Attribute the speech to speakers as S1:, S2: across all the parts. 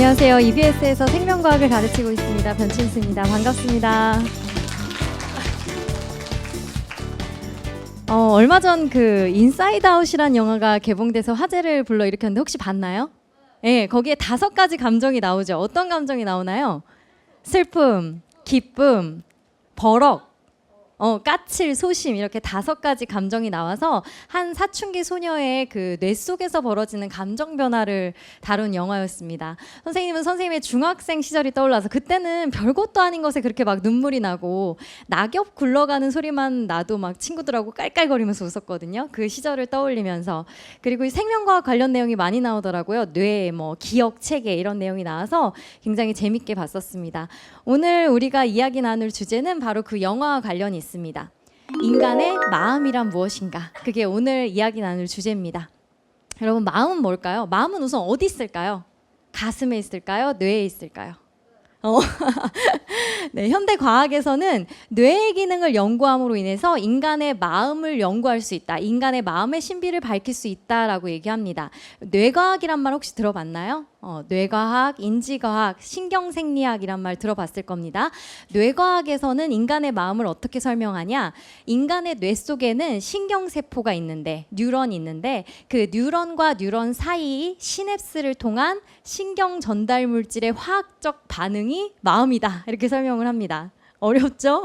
S1: 안녕하세요. EBS에서 생명과학을 가르치고 있습니다. 변친수입니다. 반갑습니다. 얼마 전 그 인사이드 아웃이란 영화가 개봉돼서 화제를 불러일으켰는데 혹시 봤나요? 네, 거기에 5가지 감정이 나오죠. 어떤 감정이 나오나요? 슬픔, 기쁨, 버럭, 까칠, 소심 이렇게 5가지 감정이 나와서 한 사춘기 소녀의 그 뇌 속에서 벌어지는 감정 변화를 다룬 영화였습니다. 선생님은 선생님의 중학생 시절이 떠올라서 그때는 별것도 아닌 것에 그렇게 막 눈물이 나고 낙엽 굴러가는 소리만 나도 막 친구들하고 깔깔거리면서 웃었거든요. 그 시절을 떠올리면서. 그리고 이 생명과학 관련 내용이 많이 나오더라고요. 뇌, 기억, 체계 이런 내용이 나와서 굉장히 재밌게 봤었습니다. 오늘 우리가 이야기 나눌 주제는 바로 그 영화와 관련이 있습니다. 인간의 마음이란 무엇인가? 그게 오늘 이야기 나눌 주제입니다. 여러분, 마음은 뭘까요? 마음은 우선 어디 있을까요? 가슴에 있을까요? 뇌에 있을까요? 네, 현대 과학에서는 뇌의 기능을 연구함으로 인해서 인간의 마음을 연구할 수 있다. 인간의 마음의 신비를 밝힐 수 있다라고 얘기합니다. 뇌과학이란 말 혹시 들어봤나요? 뇌과학, 인지과학, 신경생리학이란 말 들어봤을 겁니다. 뇌과학에서는 인간의 마음을 어떻게 설명하냐? 인간의 뇌 속에는 신경세포가 있는데, 뉴런이 있는데 그 뉴런과 뉴런 사이 시냅스를 통한 신경 전달 물질의 화학적 반응이 마음이다. 이렇게 설명을 합니다. 어렵죠?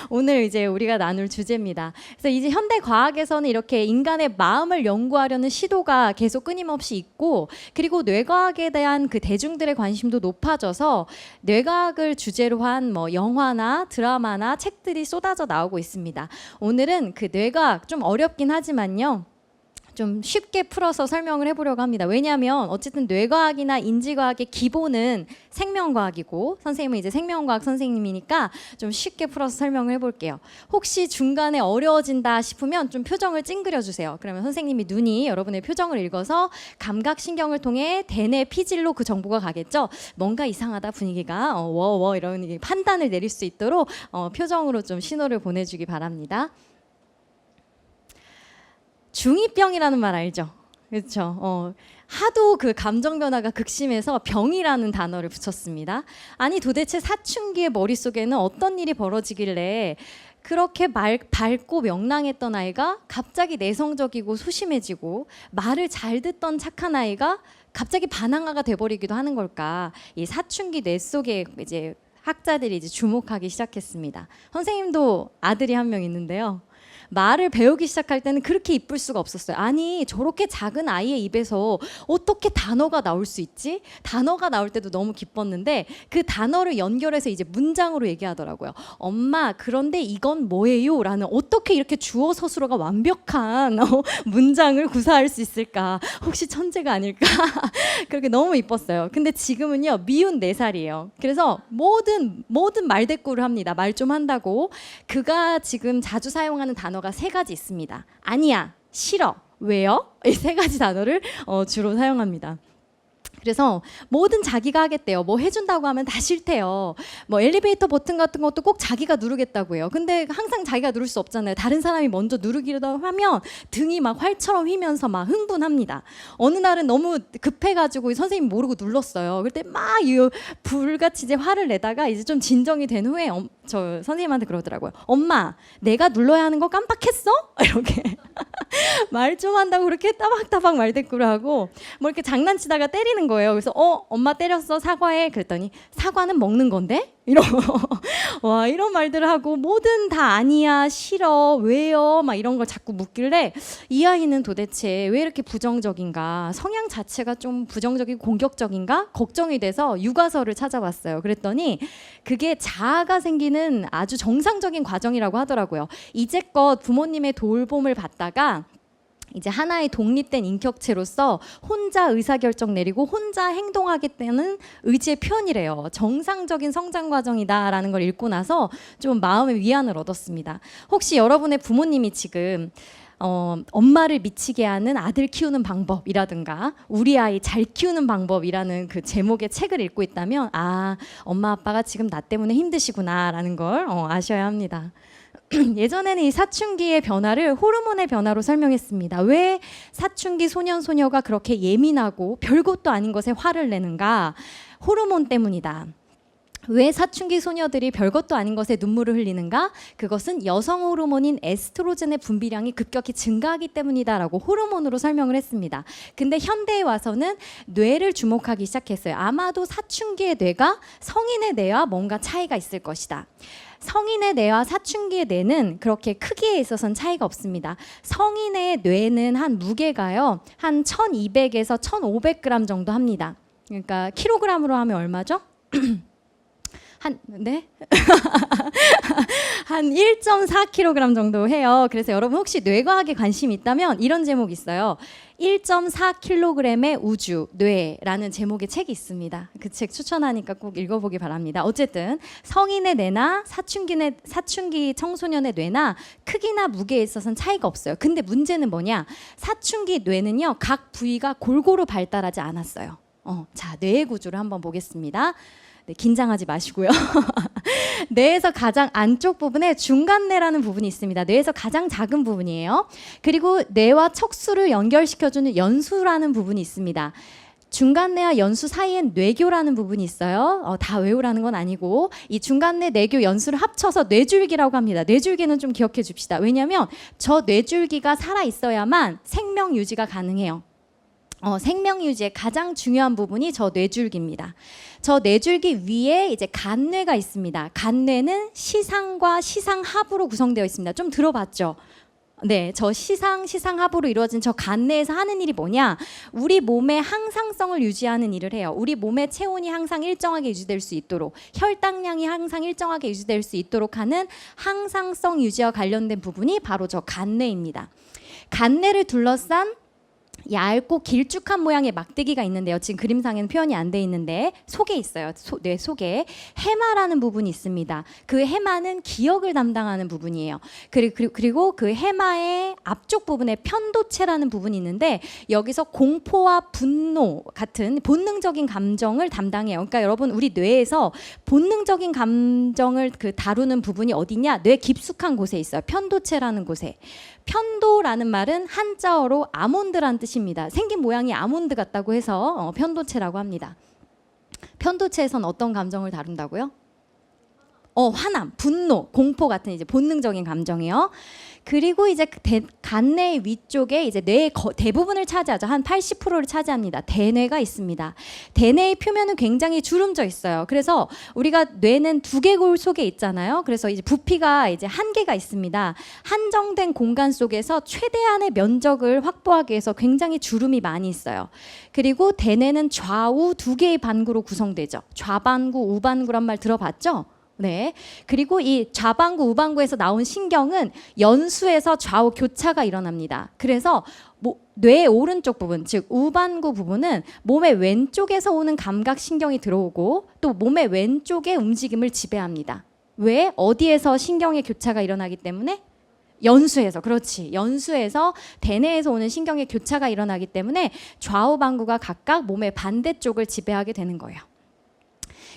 S1: 오늘 이제 우리가 나눌 주제입니다. 그래서 이제 현대 과학에서는 이렇게 인간의 마음을 연구하려는 시도가 계속 끊임없이 있고, 그리고 뇌과학에 대한 그 대중들의 관심도 높아져서 뇌과학을 주제로 한 영화나 드라마나 책들이 쏟아져 나오고 있습니다. 오늘은 그 뇌과학 좀 어렵긴 하지만요, 좀 쉽게 풀어서 설명을 해보려고 합니다. 왜냐하면 어쨌든 뇌과학이나 인지과학의 기본은 생명과학이고 선생님은 이제 생명과학 선생님이니까 좀 쉽게 풀어서 설명을 해볼게요. 혹시 중간에 어려워진다 싶으면 좀 표정을 찡그려 주세요. 그러면 선생님이 눈이 여러분의 표정을 읽어서 감각신경을 통해 대뇌 피질로 그 정보가 가겠죠. 뭔가 이상하다, 분위기가 워워 이런 판단을 내릴 수 있도록 표정으로 좀 신호를 보내주기 바랍니다. 중2병이라는 말 알죠? 그렇죠? 하도 그 감정 변화가 극심해서 병이라는 단어를 붙였습니다. 아니 도대체 사춘기의 머릿속에는 어떤 일이 벌어지길래 그렇게 밝고 명랑했던 아이가 갑자기 내성적이고 소심해지고 말을 잘 듣던 착한 아이가 갑자기 반항아가 돼버리기도 하는 걸까? 이 사춘기 뇌 속에 이제 학자들이 이제 주목하기 시작했습니다. 선생님도 아들이 한 명 있는데요. 말을 배우기 시작할 때는 그렇게 이쁠 수가 없었어요. 아니 저렇게 작은 아이의 입에서 어떻게 단어가 나올 수 있지? 단어가 나올 때도 너무 기뻤는데 그 단어를 연결해서 이제 문장으로 얘기하더라고요. 엄마 그런데 이건 뭐예요? 라는 어떻게 이렇게 주어 서술어가 완벽한 문장을 구사할 수 있을까? 혹시 천재가 아닐까? 그렇게 너무 이뻤어요. 근데 지금은요 미운 4살이에요. 그래서 모든 말대꾸를 합니다. 말 좀 한다고. 그가 지금 자주 사용하는 단어가 3가지 있습니다. 아니야, 싫어, 왜요? 이 3가지 단어를 주로 사용합니다. 그래서 뭐든 자기가 하겠대요. 뭐 해준다고 하면 다 싫대요. 엘리베이터 버튼 같은 것도 꼭 자기가 누르겠다고 해요. 근데 항상 자기가 누를 수 없잖아요. 다른 사람이 먼저 누르기로 하면 등이 막 활처럼 휘면서 막 흥분합니다. 어느 날은 너무 급해가지고 선생님 모르고 눌렀어요. 그때 막 불같이 이제 화를 내다가 이제 좀 진정이 된 후에 저 선생님한테 그러더라고요. 엄마, 내가 눌러야 하는 거 깜빡했어? 이렇게 말 좀 한다고 그렇게 따박따박 말대꾸를 하고 이렇게 장난치다가 때리는 거예요. 그래서 엄마 때렸어, 사과해. 그랬더니 사과는 먹는 건데? 이런 말들을 하고 뭐든 다 아니야, 싫어, 왜요? 막 이런 걸 자꾸 묻길래 이 아이는 도대체 왜 이렇게 부정적인가? 성향 자체가 좀 부정적이고 공격적인가? 걱정이 돼서 육아서를 찾아봤어요. 그랬더니 그게 자아가 생기는 아주 정상적인 과정이라고 하더라고요. 이제껏 부모님의 돌봄을 받다가 이제 하나의 독립된 인격체로서 혼자 의사결정 내리고 혼자 행동하겠다는 의지의 표현이래요. 정상적인 성장 과정이다라는 걸 읽고 나서 좀 마음의 위안을 얻었습니다. 혹시 여러분의 부모님이 지금 엄마를 미치게 하는 아들 키우는 방법이라든가 우리 아이 잘 키우는 방법이라는 그 제목의 책을 읽고 있다면 엄마 아빠가 지금 나 때문에 힘드시구나 라는 걸 아셔야 합니다. 예전에는 이 사춘기의 변화를 호르몬의 변화로 설명했습니다. 왜 사춘기 소년 소녀가 그렇게 예민하고 별것도 아닌 것에 화를 내는가? 호르몬 때문이다. 왜 사춘기 소녀들이 별것도 아닌 것에 눈물을 흘리는가? 그것은 여성 호르몬인 에스트로겐의 분비량이 급격히 증가하기 때문이다라고 호르몬으로 설명을 했습니다. 근데 현대에 와서는 뇌를 주목하기 시작했어요. 아마도 사춘기의 뇌가 성인의 뇌와 뭔가 차이가 있을 것이다. 성인의 뇌와 사춘기의 뇌는 그렇게 크기에 있어서는 차이가 없습니다. 성인의 뇌는 한 무게가요, 한 1200에서 1500g 정도 합니다. 그러니까 킬로그램으로 하면 얼마죠? 네? 한 1.4kg 정도 해요. 그래서 여러분 혹시 뇌과학에 관심 있다면 이런 제목이 있어요. 1.4kg의 우주, 뇌라는 제목의 책이 있습니다. 그 책 추천하니까 꼭 읽어보기 바랍니다. 어쨌든 성인의 뇌나 사춘기 청소년의 뇌나 크기나 무게에 있어서는 차이가 없어요. 근데 문제는 뭐냐? 사춘기 뇌는요, 각 부위가 골고루 발달하지 않았어요. 자, 뇌의 구조를 한번 보겠습니다. 네, 긴장하지 마시고요. 뇌에서 가장 안쪽 부분에 중간뇌라는 부분이 있습니다. 뇌에서 가장 작은 부분이에요. 그리고 뇌와 척수를 연결시켜주는 연수라는 부분이 있습니다. 중간뇌와 연수 사이엔 뇌교라는 부분이 있어요. 다 외우라는 건 아니고 이 중간뇌, 뇌교, 연수를 합쳐서 뇌줄기라고 합니다. 뇌줄기는 좀 기억해 줍시다. 왜냐하면 저 뇌줄기가 살아 있어야만 생명 유지가 가능해요. 생명 유지의 가장 중요한 부분이 저 뇌줄기입니다. 저 뇌줄기 위에 이제 간뇌가 있습니다. 간뇌는 시상과 시상하부로 구성되어 있습니다. 좀 들어봤죠? 네, 저 시상하부로 이루어진 저 간뇌에서 하는 일이 뭐냐? 우리 몸의 항상성을 유지하는 일을 해요. 우리 몸의 체온이 항상 일정하게 유지될 수 있도록, 혈당량이 항상 일정하게 유지될 수 있도록 하는 항상성 유지와 관련된 부분이 바로 저 간뇌입니다. 간뇌를 둘러싼 얇고 길쭉한 모양의 막대기가 있는데요. 지금 그림상에는 표현이 안 돼 있는데 속에 있어요. 뇌 속에 해마라는 부분이 있습니다. 그 해마는 기억을 담당하는 부분이에요. 그리고 그 해마의 앞쪽 부분에 편도체라는 부분이 있는데 여기서 공포와 분노 같은 본능적인 감정을 담당해요. 그러니까 여러분 우리 뇌에서 본능적인 감정을 다루는 부분이 어디냐? 뇌 깊숙한 곳에 있어요. 편도체라는 곳에. 편도라는 말은 한자어로 아몬드란 뜻입니다. 생긴 모양이 아몬드 같다고 해서 편도체라고 합니다. 편도체에선 어떤 감정을 다룬다고요? 화남, 분노, 공포 같은 이제 본능적인 감정이요. 그리고 이제 간뇌 위쪽에 이제 뇌의 대부분을 차지하죠. 한 80%를 차지합니다. 대뇌가 있습니다. 대뇌의 표면은 굉장히 주름져 있어요. 그래서 우리가 뇌는 두개골 속에 있잖아요. 그래서 이제 부피가 이제 한계가 있습니다. 한정된 공간 속에서 최대한의 면적을 확보하기 위해서 굉장히 주름이 많이 있어요. 그리고 대뇌는 좌우 두 개의 반구로 구성되죠. 좌반구, 우반구란 말 들어봤죠? 네. 그리고 이 좌반구, 우반구에서 나온 신경은 연수에서 좌우 교차가 일어납니다. 그래서 뇌의 오른쪽 부분, 즉 우반구 부분은 몸의 왼쪽에서 오는 감각 신경이 들어오고 또 몸의 왼쪽의 움직임을 지배합니다. 왜? 어디에서 신경의 교차가 일어나기 때문에? 연수에서, 그렇지. 연수에서 대뇌에서 오는 신경의 교차가 일어나기 때문에 좌우 반구가 각각 몸의 반대쪽을 지배하게 되는 거예요.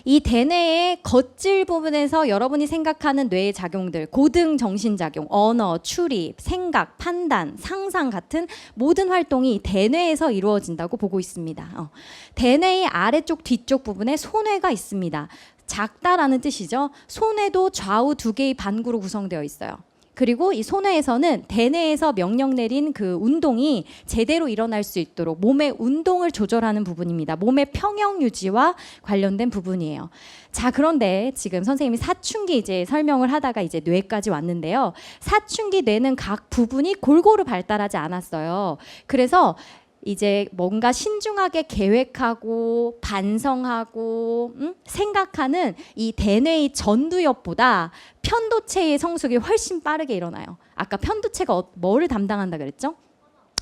S1: 이 대뇌의 겉질 부분에서 여러분이 생각하는 뇌의 작용들, 고등 정신작용, 언어, 추리, 생각, 판단, 상상 같은 모든 활동이 대뇌에서 이루어진다고 보고 있습니다. 대뇌의 아래쪽 뒤쪽 부분에 소뇌가 있습니다. 작다라는 뜻이죠. 소뇌도 좌우 두 개의 반구로 구성되어 있어요. 그리고 이 소뇌에서는 대뇌에서 명령 내린 그 운동이 제대로 일어날 수 있도록 몸의 운동을 조절하는 부분입니다. 몸의 평형 유지와 관련된 부분이에요. 자, 그런데 지금 선생님이 사춘기 이제 설명을 하다가 이제 뇌까지 왔는데요. 사춘기 뇌는 각 부분이 골고루 발달하지 않았어요. 그래서 이제 뭔가 신중하게 계획하고 반성하고 생각하는 이 대뇌의 전두엽보다 편도체의 성숙이 훨씬 빠르게 일어나요. 아까 편도체가 뭐를 담당한다 그랬죠?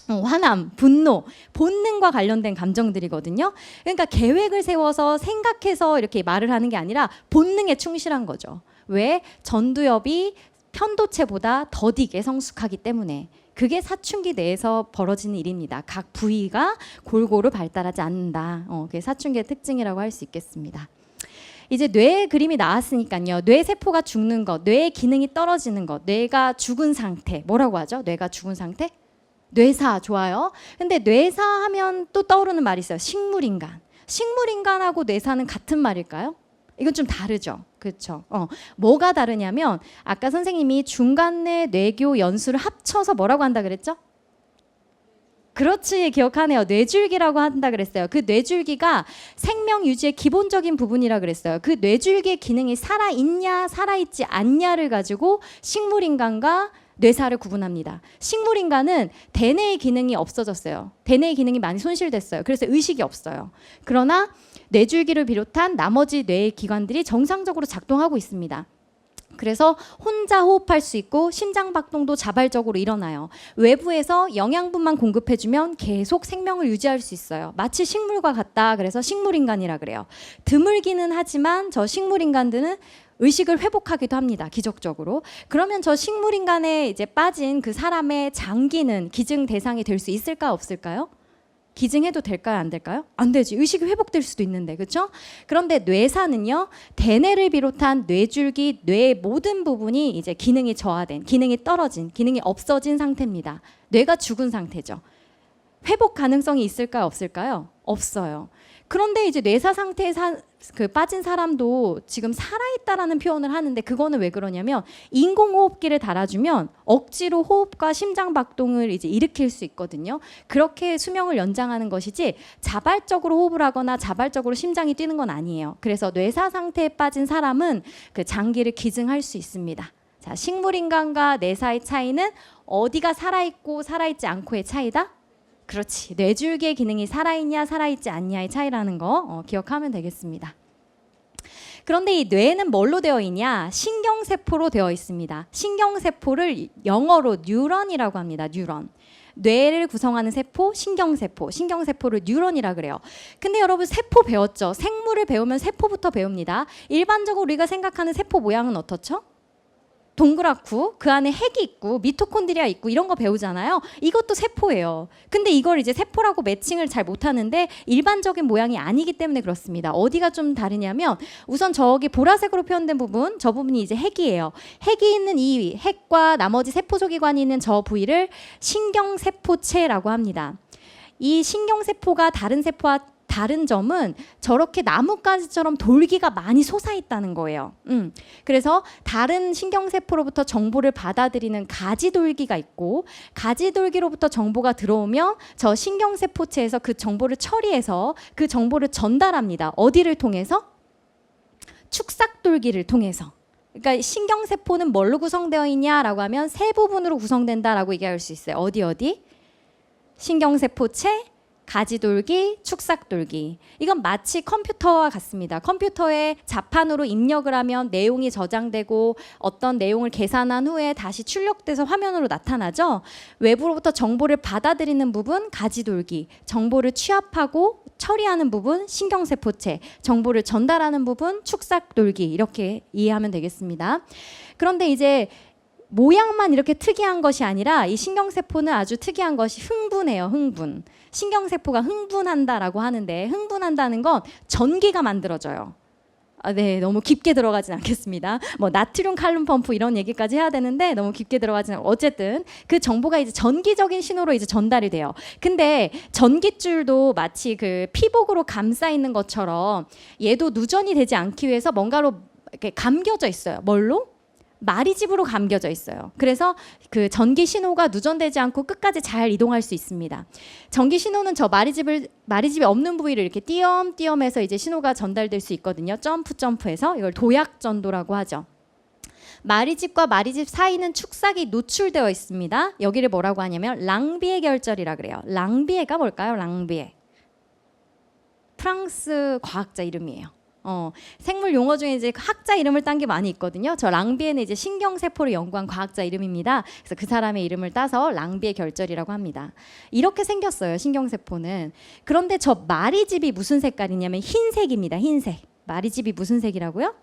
S1: 화남, 분노, 본능과 관련된 감정들이거든요. 그러니까 계획을 세워서 생각해서 이렇게 말을 하는 게 아니라 본능에 충실한 거죠. 왜? 전두엽이 편도체보다 더디게 성숙하기 때문에. 그게 사춘기 내에서 벌어지는 일입니다. 각 부위가 골고루 발달하지 않는다. 그게 사춘기의 특징이라고 할 수 있겠습니다. 이제 뇌의 그림이 나왔으니까요. 뇌 세포가 죽는 것, 뇌의 기능이 떨어지는 것, 뇌가 죽은 상태. 뭐라고 하죠? 뇌가 죽은 상태? 뇌사. 좋아요. 근데 뇌사 하면 또 떠오르는 말이 있어요. 식물인간. 식물인간하고 뇌사는 같은 말일까요? 이건 좀 다르죠. 그렇죠. 뭐가 다르냐면 아까 선생님이 중간내 뇌교 연수를 합쳐서 뭐라고 한다 그랬죠? 그렇지, 기억하네요. 뇌줄기라고 한다 그랬어요. 그 뇌줄기가 생명 유지의 기본적인 부분이라 그랬어요. 그 뇌줄기의 기능이 살아있냐 살아있지 않냐를 가지고 식물인간과 뇌사를 구분합니다. 식물인간은 대뇌의 기능이 없어졌어요. 대뇌의 기능이 많이 손실됐어요. 그래서 의식이 없어요. 그러나 뇌줄기를 비롯한 나머지 뇌의 기관들이 정상적으로 작동하고 있습니다. 그래서 혼자 호흡할 수 있고 심장박동도 자발적으로 일어나요. 외부에서 영양분만 공급해주면 계속 생명을 유지할 수 있어요. 마치 식물과 같다. 그래서 식물인간이라 그래요. 드물기는 하지만 저 식물인간들은 의식을 회복하기도 합니다. 기적적으로. 그러면 저 식물인간에 이제 빠진 그 사람의 장기는 기증 대상이 될 수 있을까 없을까요? 기증해도 될까요? 안 될까요? 안 되지. 의식이 회복될 수도 있는데. 그렇죠? 그런데 뇌사는요. 대뇌를 비롯한 뇌줄기, 뇌의 모든 부분이 이제 기능이 저하된, 기능이 떨어진, 기능이 없어진 상태입니다. 뇌가 죽은 상태죠. 회복 가능성이 있을까요? 없을까요? 없어요. 그런데 이제 뇌사 상태에 빠진 사람도 지금 살아있다라는 표현을 하는데 그거는 왜 그러냐면 인공호흡기를 달아주면 억지로 호흡과 심장박동을 이제 일으킬 수 있거든요. 그렇게 수명을 연장하는 것이지 자발적으로 호흡을 하거나 자발적으로 심장이 뛰는 건 아니에요. 그래서 뇌사 상태에 빠진 사람은 그 장기를 기증할 수 있습니다. 자, 식물인간과 뇌사의 차이는 어디가 살아있고 살아있지 않고의 차이다? 그렇지. 뇌줄기의 기능이 살아있냐 살아있지 않냐의 차이라는 거 기억하면 되겠습니다. 그런데 이 뇌는 뭘로 되어 있냐? 신경세포로 되어 있습니다. 신경세포를 영어로 뉴런이라고 합니다. 뉴런. 뇌를 구성하는 세포, 신경세포. 신경세포를 뉴런이라 그래요. 근데 여러분 세포 배웠죠? 생물을 배우면 세포부터 배웁니다. 일반적으로 우리가 생각하는 세포 모양은 어떻죠? 동그랗고 그 안에 핵이 있고 미토콘드리아 있고 이런 거 배우잖아요. 이것도 세포예요. 근데 이걸 이제 세포라고 매칭을 잘 못하는데 일반적인 모양이 아니기 때문에 그렇습니다. 어디가 좀 다르냐면 우선 저기 보라색으로 표현된 부분, 저 부분이 이제 핵이에요. 핵이 있는 이 핵과 나머지 세포소기관이 있는 저 부위를 신경세포체라고 합니다. 이 신경세포가 다른 세포와 다른 점은 저렇게 나뭇가지처럼 돌기가 많이 솟아있다는 거예요. 그래서 다른 신경세포로부터 정보를 받아들이는 가지돌기가 있고 가지돌기로부터 정보가 들어오면 저 신경세포체에서 그 정보를 처리해서 그 정보를 전달합니다. 어디를 통해서? 축삭돌기를 통해서. 그러니까 신경세포는 뭘로 구성되어 있냐라고 하면 세 부분으로 구성된다라고 얘기할 수 있어요. 어디? 신경세포체, 가지돌기, 축삭돌기. 이건 마치 컴퓨터와 같습니다. 컴퓨터에 자판으로 입력을 하면 내용이 저장되고 어떤 내용을 계산한 후에 다시 출력돼서 화면으로 나타나죠. 외부로부터 정보를 받아들이는 부분, 가지돌기. 정보를 취합하고 처리하는 부분, 신경세포체. 정보를 전달하는 부분, 축삭돌기. 이렇게 이해하면 되겠습니다. 그런데 이제 모양만 이렇게 특이한 것이 아니라 이 신경세포는 아주 특이한 것이 흥분해요. 흥분. 신경세포가 흥분한다라고 하는데 흥분한다는 건 전기가 만들어져요. 네, 너무 깊게 들어가진 않겠습니다. 뭐 나트륨 칼륨 펌프 이런 얘기까지 해야 되는데 너무 깊게 들어가진 않고 어쨌든 그 정보가 이제 전기적인 신호로 이제 전달이 돼요. 근데 전깃줄도 마치 그 피복으로 감싸 있는 것처럼 얘도 누전이 되지 않기 위해서 뭔가로 이렇게 감겨져 있어요. 뭘로? 마리집으로 감겨져 있어요. 그래서 그 전기 신호가 누전되지 않고 끝까지 잘 이동할 수 있습니다. 전기 신호는 저 마리집이 없는 부위를 이렇게 띄엄띄엄해서 이제 신호가 전달될 수 있거든요. 점프해서 이걸 도약전도라고 하죠. 마리집과 마리집 사이는 축삭이 노출되어 있습니다. 여기를 뭐라고 하냐면 랑비에 결절이라 그래요. 랑비에가 뭘까요? 랑비에. 프랑스 과학자 이름이에요. 생물 용어 중에 이제 학자 이름을 딴 게 많이 있거든요. 저 랑비에는 이제 신경세포를 연구한 과학자 이름입니다. 그래서 그 사람의 이름을 따서 랑비에 결절이라고 합니다. 이렇게 생겼어요, 신경세포는. 그런데 저 마리집이 무슨 색깔이냐면 흰색입니다. 흰색. 마리집이 무슨 색이라고요?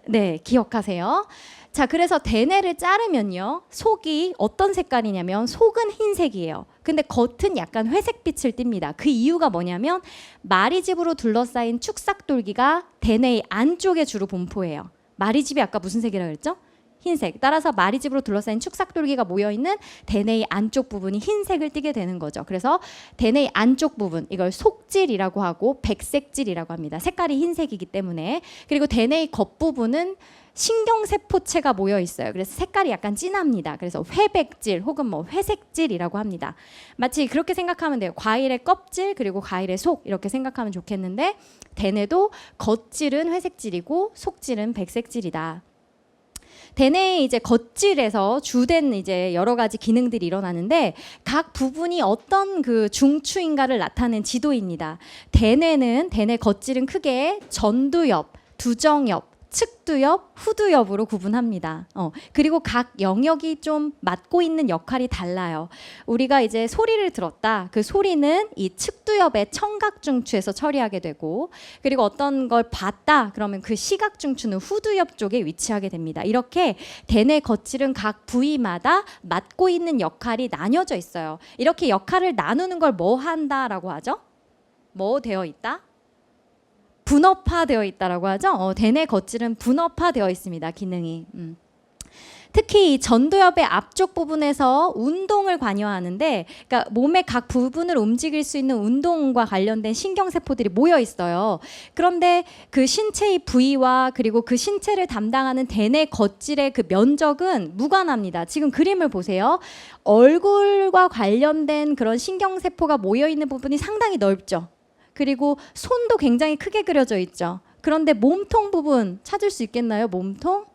S1: 네, 기억하세요. 자, 그래서 대뇌를 자르면요, 속이 어떤 색깔이냐면 속은 흰색이에요. 근데 겉은 약간 회색빛을 띱니다. 그 이유가 뭐냐면 마리집으로 둘러싸인 축삭돌기가 대뇌의 안쪽에 주로 분포해요. 마리집이 아까 무슨 색이라고 그랬죠? 흰색. 따라서 마리집으로 둘러싸인 축삭돌기가 모여있는 대뇌의 안쪽 부분이 흰색을 띠게 되는 거죠. 그래서 대뇌의 안쪽 부분, 이걸 속질이라고 하고 백색질이라고 합니다. 색깔이 흰색이기 때문에. 그리고 대뇌의 겉부분은 신경세포체가 모여 있어요. 그래서 색깔이 약간 진합니다. 그래서 회백질 혹은 뭐 회색질이라고 합니다. 마치 그렇게 생각하면 돼요. 과일의 껍질 그리고 과일의 속 이렇게 생각하면 좋겠는데 대뇌도 겉질은 회색질이고 속질은 백색질이다. 대뇌의 이제 겉질에서 주된 이제 여러 가지 기능들이 일어나는데 각 부분이 어떤 그 중추인가를 나타낸 지도입니다. 대뇌 겉질은 크게 전두엽, 두정엽, 측두엽, 후두엽으로 구분합니다. 그리고 각 영역이 좀 맡고 있는 역할이 달라요. 우리가 이제 소리를 들었다. 그 소리는 이 측두엽의 청각중추에서 처리하게 되고, 그리고 어떤 걸 봤다. 그러면 그 시각중추는 후두엽 쪽에 위치하게 됩니다. 이렇게 대뇌 겉질은 각 부위마다 맡고 있는 역할이 나뉘어져 있어요. 이렇게 역할을 나누는 걸 뭐 한다라고 하죠? 뭐 되어 있다? 분업화되어 있다라고 하죠. 대뇌 겉질은 분업화되어 있습니다. 기능이. 특히 이 전두엽의 앞쪽 부분에서 운동을 관여하는데, 그러니까 몸의 각 부분을 움직일 수 있는 운동과 관련된 신경세포들이 모여 있어요. 그런데 그 신체의 부위와 그리고 그 신체를 담당하는 대뇌 겉질의 그 면적은 무관합니다. 지금 그림을 보세요. 얼굴과 관련된 그런 신경세포가 모여 있는 부분이 상당히 넓죠. 그리고 손도 굉장히 크게 그려져 있죠. 그런데 몸통 부분 찾을 수 있겠나요? 몸통?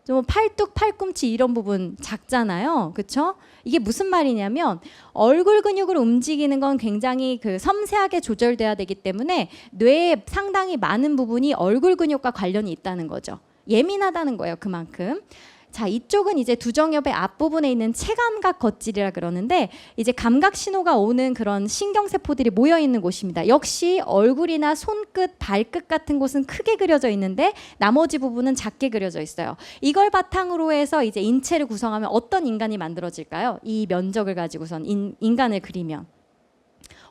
S1: 좀 팔뚝, 팔꿈치 이런 부분 작잖아요. 그렇죠? 이게 무슨 말이냐면 얼굴 근육을 움직이는 건 굉장히 그 섬세하게 조절돼야 되기 때문에 뇌에 상당히 많은 부분이 얼굴 근육과 관련이 있다는 거죠. 예민하다는 거예요. 그만큼. 자, 이쪽은 이제 두정엽의 앞부분에 있는 체감각 겉질이라 그러는데 이제 감각 신호가 오는 그런 신경세포들이 모여 있는 곳입니다. 역시 얼굴이나 손끝, 발끝 같은 곳은 크게 그려져 있는데 나머지 부분은 작게 그려져 있어요. 이걸 바탕으로 해서 이제 인체를 구성하면 어떤 인간이 만들어질까요? 이 면적을 가지고선 인간을 그리면.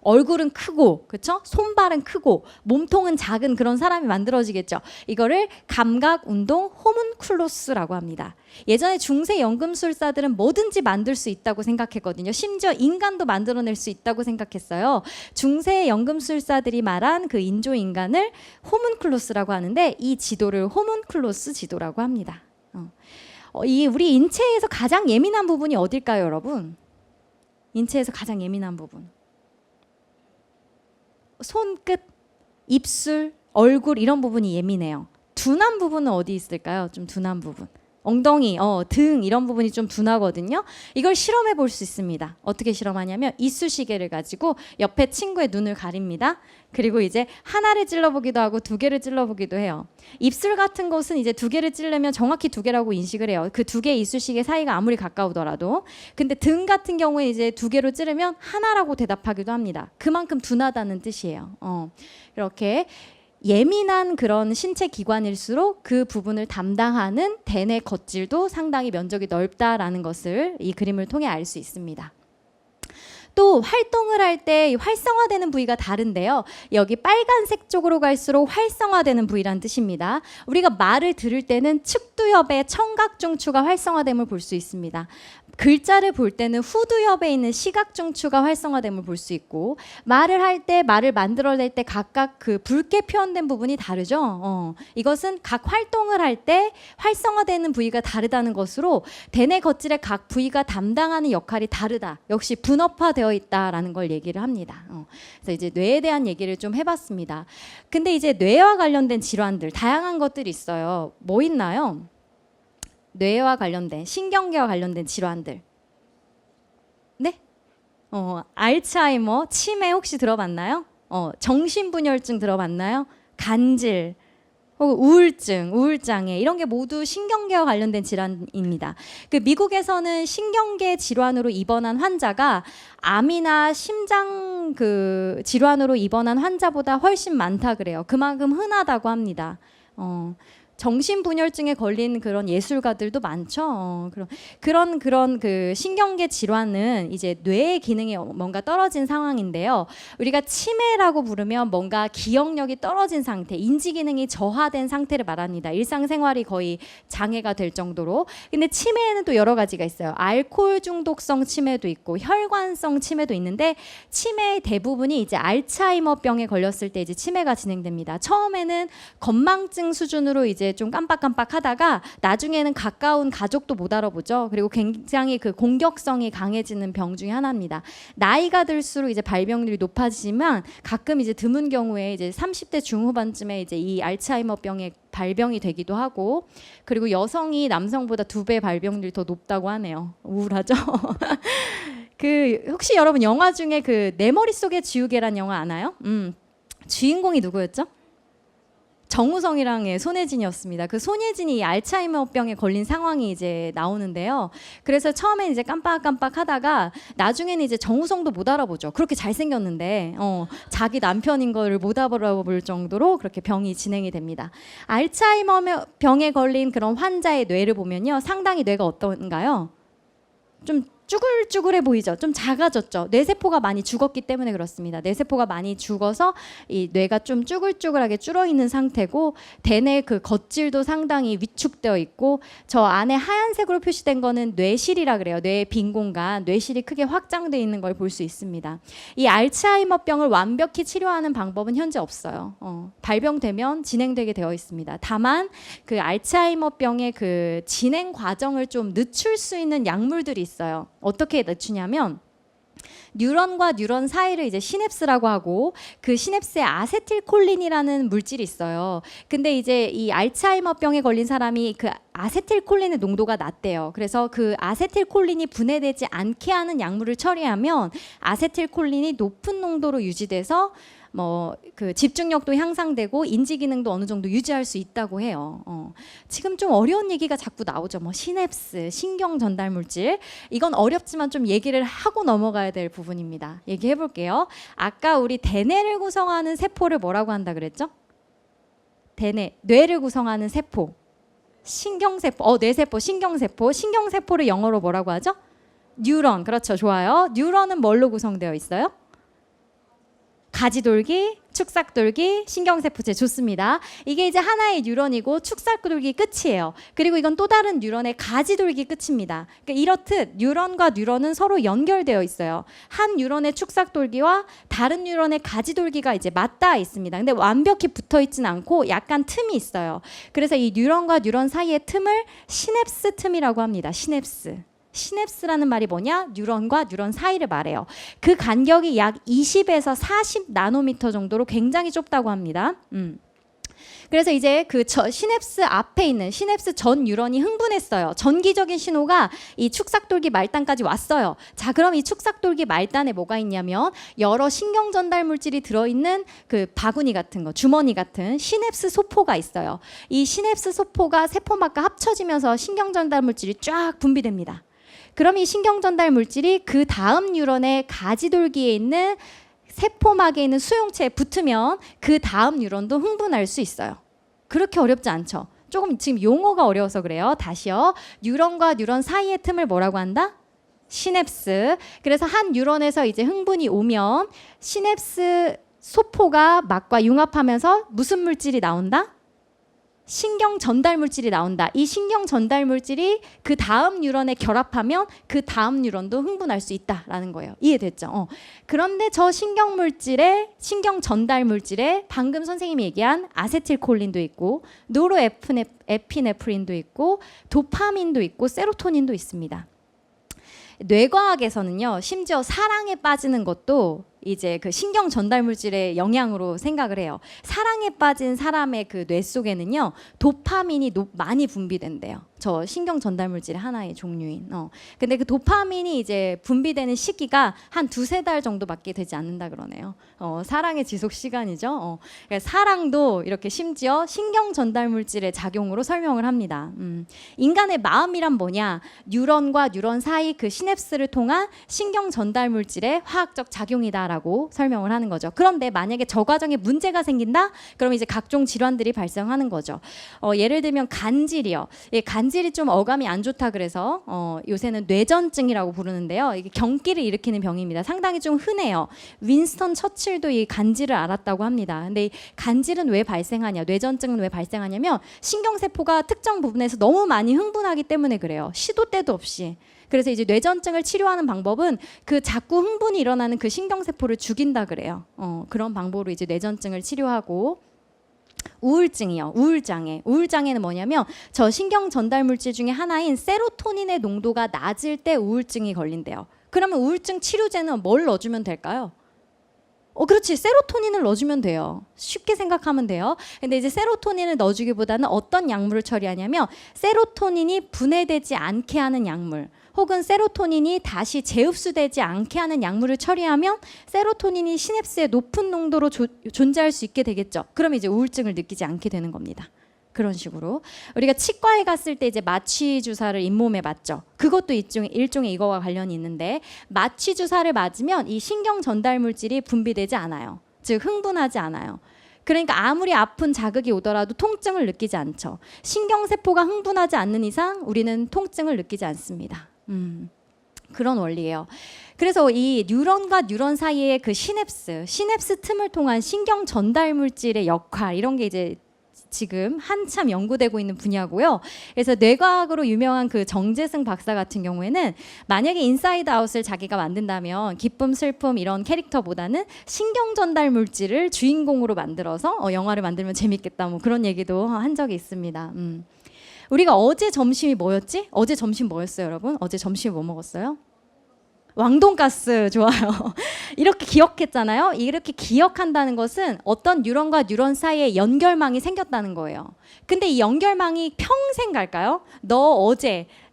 S1: 얼굴은 크고, 그렇죠? 손발은 크고, 몸통은 작은 그런 사람이 만들어지겠죠. 이거를 감각운동 호문클루스라고 합니다. 예전에 중세 연금술사들은 뭐든지 만들 수 있다고 생각했거든요. 심지어 인간도 만들어낼 수 있다고 생각했어요. 중세 연금술사들이 말한 그 인조인간을 호문클루스라고 하는데 이 지도를 호문클루스 지도라고 합니다. 이 우리 인체에서 가장 예민한 부분이 어딜까요, 여러분? 인체에서 가장 예민한 부분. 손끝, 입술, 얼굴 이런 부분이 예민해요. 둔한 부분은 어디 있을까요? 좀 둔한 부분. 엉덩이, 등 이런 부분이 좀 둔하거든요. 이걸 실험해 볼 수 있습니다. 어떻게 실험하냐면 이쑤시개를 가지고 옆에 친구의 눈을 가립니다. 그리고 이제 하나를 찔러보기도 하고 두 개를 찔러보기도 해요. 입술 같은 곳은 이제 두 개를 찌르면 정확히 두 개라고 인식을 해요. 그 두 개의 이쑤시개 사이가 아무리 가까우더라도. 근데 등 같은 경우에 이제 두 개로 찌르면 하나라고 대답하기도 합니다. 그만큼 둔하다는 뜻이에요. 이렇게 예민한 그런 신체 기관일수록 그 부분을 담당하는 대뇌 겉질도 상당히 면적이 넓다라는 것을 이 그림을 통해 알 수 있습니다. 또 활동을 할 때 활성화되는 부위가 다른데요. 여기 빨간색 쪽으로 갈수록 활성화되는 부위란 뜻입니다. 우리가 말을 들을 때는 측두엽의 청각중추가 활성화됨을 볼 수 있습니다. 글자를 볼 때는 후두엽에 있는 시각중추가 활성화됨을 볼 수 있고, 말을 할 때, 말을 만들어낼 때 각각 그 붉게 표현된 부분이 다르죠. 이것은 각 활동을 할 때 활성화되는 부위가 다르다는 것으로 대뇌 겉질의 각 부위가 담당하는 역할이 다르다. 역시 분업화되어 있다라는 걸 얘기를 합니다. 그래서 이제 뇌에 대한 얘기를 좀 해봤습니다. 근데 이제 뇌와 관련된 질환들 다양한 것들이 있어요. 뭐 있나요? 뇌와 관련된, 신경계와 관련된 질환들. 네? 알츠하이머, 치매 혹시 들어봤나요? 정신분열증 들어봤나요? 간질, 혹은 우울증, 우울장애 이런 게 모두 신경계와 관련된 질환입니다. 그 미국에서는 신경계 질환으로 입원한 환자가 암이나 심장 그 질환으로 입원한 환자보다 훨씬 많다 그래요. 그만큼 흔하다고 합니다. 정신분열증에 걸린 그런 예술가들도 많죠. 그런 그 신경계 질환은 이제 뇌의 기능이 뭔가 떨어진 상황인데요. 우리가 치매라고 부르면 뭔가 기억력이 떨어진 상태, 인지 기능이 저하된 상태를 말합니다. 일상생활이 거의 장애가 될 정도로. 근데 치매에는 또 여러 가지가 있어요. 알코올 중독성 치매도 있고 혈관성 치매도 있는데 치매의 대부분이 이제 알츠하이머병에 걸렸을 때 이제 치매가 진행됩니다. 처음에는 건망증 수준으로 이제 좀 깜빡깜빡 하다가 나중에는 가까운 가족도 못 알아보죠. 그리고 굉장히 그 공격성이 강해지는 병 중에 하나입니다. 나이가 들수록 이제 발병률이 높아지지만 가끔 이제 드문 경우에 이제 30대 중후반쯤에 이제 이 알츠하이머병에 발병이 되기도 하고, 그리고 여성이 남성보다 2배 발병률이 더 높다고 하네요. 우울하죠? 그 혹시 여러분 영화 중에 그 내 머릿속의 지우개란 영화 아나요? 주인공이 누구였죠? 정우성이랑 손예진이었습니다. 그 손예진이 알츠하이머병에 걸린 상황이 이제 나오는데요. 그래서 처음엔 이제 깜빡깜빡 하다가 나중에는 이제 정우성도 못 알아보죠. 그렇게 잘생겼는데 자기 남편인 거를 못 알아볼 정도로 그렇게 병이 진행이 됩니다. 알츠하이머병에 걸린 그런 환자의 뇌를 보면요, 상당히 뇌가 어떤가요? 좀 쭈글쭈글해 보이죠? 좀 작아졌죠? 뇌세포가 많이 죽었기 때문에 그렇습니다. 뇌세포가 많이 죽어서 이 뇌가 좀 쭈글쭈글하게 줄어있는 상태고, 대뇌 그 겉질도 상당히 위축되어 있고, 저 안에 하얀색으로 표시된 거는 뇌실이라 그래요. 뇌의 빈 공간, 뇌실이 크게 확장되어 있는 걸 볼 수 있습니다. 이 알츠하이머병을 완벽히 치료하는 방법은 현재 없어요. 발병되면 진행되게 되어 있습니다. 다만 그 알츠하이머병의 그 진행 과정을 좀 늦출 수 있는 약물들이 있어요. 어떻게 늦추냐면 뉴런과 뉴런 사이를 이제 시냅스라고 하고, 그 시냅스에 아세틸콜린이라는 물질이 있어요. 근데 이제 이 알츠하이머병에 걸린 사람이 그 아세틸콜린의 농도가 낮대요. 그래서 그 아세틸콜린이 분해되지 않게 하는 약물을 처리하면 아세틸콜린이 높은 농도로 유지돼서 뭐 그 집중력도 향상되고 인지 기능도 어느 정도 유지할 수 있다고 해요. 지금 좀 어려운 얘기가 자꾸 나오죠. 뭐 시냅스, 신경 전달 물질. 이건 어렵지만 좀 얘기를 하고 넘어가야 될 부분입니다. 얘기해 볼게요. 아까 우리 대뇌를 구성하는 세포를 뭐라고 한다 그랬죠? 대뇌, 뇌를 구성하는 세포. 신경세포, 뇌세포, 신경세포. 신경세포를 영어로 뭐라고 하죠? 뉴런. 그렇죠. 좋아요. 뉴런은 뭘로 구성되어 있어요? 가지돌기, 축삭돌기, 신경세포체. 좋습니다. 이게 이제 하나의 뉴런이고 축삭돌기 끝이에요. 그리고 이건 또 다른 뉴런의 가지돌기 끝입니다. 그러니까 이렇듯 뉴런과 뉴런은 서로 연결되어 있어요. 한 뉴런의 축삭돌기와 다른 뉴런의 가지돌기가 이제 맞닿아 있습니다. 근데 완벽히 붙어 있진 않고 약간 틈이 있어요. 그래서 이 뉴런과 뉴런 사이의 틈을 시냅스 틈이라고 합니다. 시냅스. 시냅스라는 말이 뭐냐? 뉴런과 뉴런 사이를 말해요. 그 간격이 약 20에서 40 나노미터 정도로 굉장히 좁다고 합니다. 그래서 이제 그 시냅스 앞에 있는 시냅스 전 뉴런이 흥분했어요. 전기적인 신호가 이 축삭돌기 말단까지 왔어요. 자, 그럼 이 축삭돌기 말단에 뭐가 있냐면 여러 신경 전달 물질이 들어있는 그 바구니 같은 거, 주머니 같은 시냅스 소포가 있어요. 이 시냅스 소포가 세포막과 합쳐지면서 신경 전달 물질이 쫙 분비됩니다. 그럼 이 신경 전달 물질이 그 다음 뉴런의 가지돌기에 있는 세포막에 있는 수용체에 붙으면 그 다음 뉴런도 흥분할 수 있어요. 그렇게 어렵지 않죠? 조금 지금 용어가 어려워서 그래요. 다시요. 뉴런과 뉴런 사이의 틈을 뭐라고 한다? 시냅스. 그래서 한 뉴런에서 이제 흥분이 오면 시냅스 소포가 막과 융합하면서 무슨 물질이 나온다? 신경 전달 물질이 나온다. 이 신경 전달 물질이 그 다음 뉴런에 결합하면 그 다음 뉴런도 흥분할 수 있다라는 거예요. 이해됐죠? 그런데 저 신경 물질에, 신경 전달 물질에 방금 선생님이 얘기한 아세틸콜린도 있고 노르에피네프린도 있고 도파민도 있고 세로토닌도 있습니다. 뇌과학에서는요, 심지어 사랑에 빠지는 것도 이제 그 신경 전달 물질의 영향으로 생각을 해요. 사랑에 빠진 사람의 그 뇌 속에는요, 도파민이 많이 분비된대요. 저 신경 전달 물질의 하나의 종류인. 근데 그 도파민이 이제 분비되는 시기가 한 2-3달 정도밖에 되지 않는다 그러네요. 사랑의 지속 시간이죠. 그러니까 사랑도 이렇게 심지어 신경 전달 물질의 작용으로 설명을 합니다. 인간의 마음이란 뭐냐? 뉴런과 뉴런 사이 그 시냅스를 통한 신경 전달 물질의 화학적 작용이다라고 라고 설명을 하는 거죠. 그런데 만약에 저 과정에 문제가 생긴다? 그럼 이제 각종 질환들이 발생하는 거죠. 예를 들면 간질이요. 예, 간질이 좀 어감이 안 좋다 그래서 요새는 뇌전증이라고 부르는데요. 이게 경기를 일으키는 병입니다. 상당히 좀 흔해요. 윈스턴 처칠도 이 간질을 알았다고 합니다. 근데 이 간질은 왜 발생하냐? 뇌전증은 왜 발생하냐면 신경세포가 특정 부분에서 너무 많이 흥분하기 때문에 그래요. 시도 때도 없이. 그래서 이제 뇌전증을 치료하는 방법은 그 자꾸 흥분이 일어나는 그 신경세포를 죽인다 그래요. 그런 방법으로 이제 뇌전증을 치료하고 우울증이요. 우울장애. 우울장애는 뭐냐면 저 신경 전달 물질 중에 하나인 세로토닌의 농도가 낮을 때 우울증이 걸린대요. 그러면 우울증 치료제는 뭘 넣어주면 될까요? 그렇지. 세로토닌을 넣어주면 돼요. 쉽게 생각하면 돼요. 근데 이제 세로토닌을 넣어주기보다는 어떤 약물을 처리하냐면 세로토닌이 분해되지 않게 하는 약물 혹은 세로토닌이 다시 재흡수되지 않게 하는 약물을 처리하면 세로토닌이 시냅스에 높은 농도로 존재할 수 있게 되겠죠. 그러면 이제 우울증을 느끼지 않게 되는 겁니다. 그런 식으로 우리가 치과에 갔을 때 이제 마취 주사를 잇몸에 맞죠. 그것도 일종의 이거와 관련이 있는데 마취 주사를 맞으면 이 신경 전달 물질이 분비되지 않아요. 즉 흥분하지 않아요. 그러니까 아무리 아픈 자극이 오더라도 통증을 느끼지 않죠. 신경세포가 흥분하지 않는 이상 우리는 통증을 느끼지 않습니다. 그런 원리예요. 그래서 이 뉴런과 뉴런 사이의 그 시냅스 틈을 통한 신경 전달 물질의 역할 이런 게 이제 지금 한참 연구되고 있는 분야고요. 그래서 뇌과학으로 유명한 그 정재승 박사 같은 경우에는 만약에 인사이드 아웃을 자기가 만든다면 기쁨, 슬픔 이런 캐릭터보다는 신경 전달 물질을 주인공으로 만들어서 영화를 만들면 재밌겠다 뭐 그런 얘기도 한 적이 있습니다. 우리가 어제 점심이 뭐였지? 어제 점심 뭐였어요, 여러분? 어제 점심 뭐 먹었어요? 왕돈가스. 좋아요. 이렇게 기억했잖아요. 이렇게 기억한다는 것은 어떤 뉴런과 뉴런 사이에 연결망이 생겼다는 거예요. 근데 이 연결망이 평생 갈까요? 너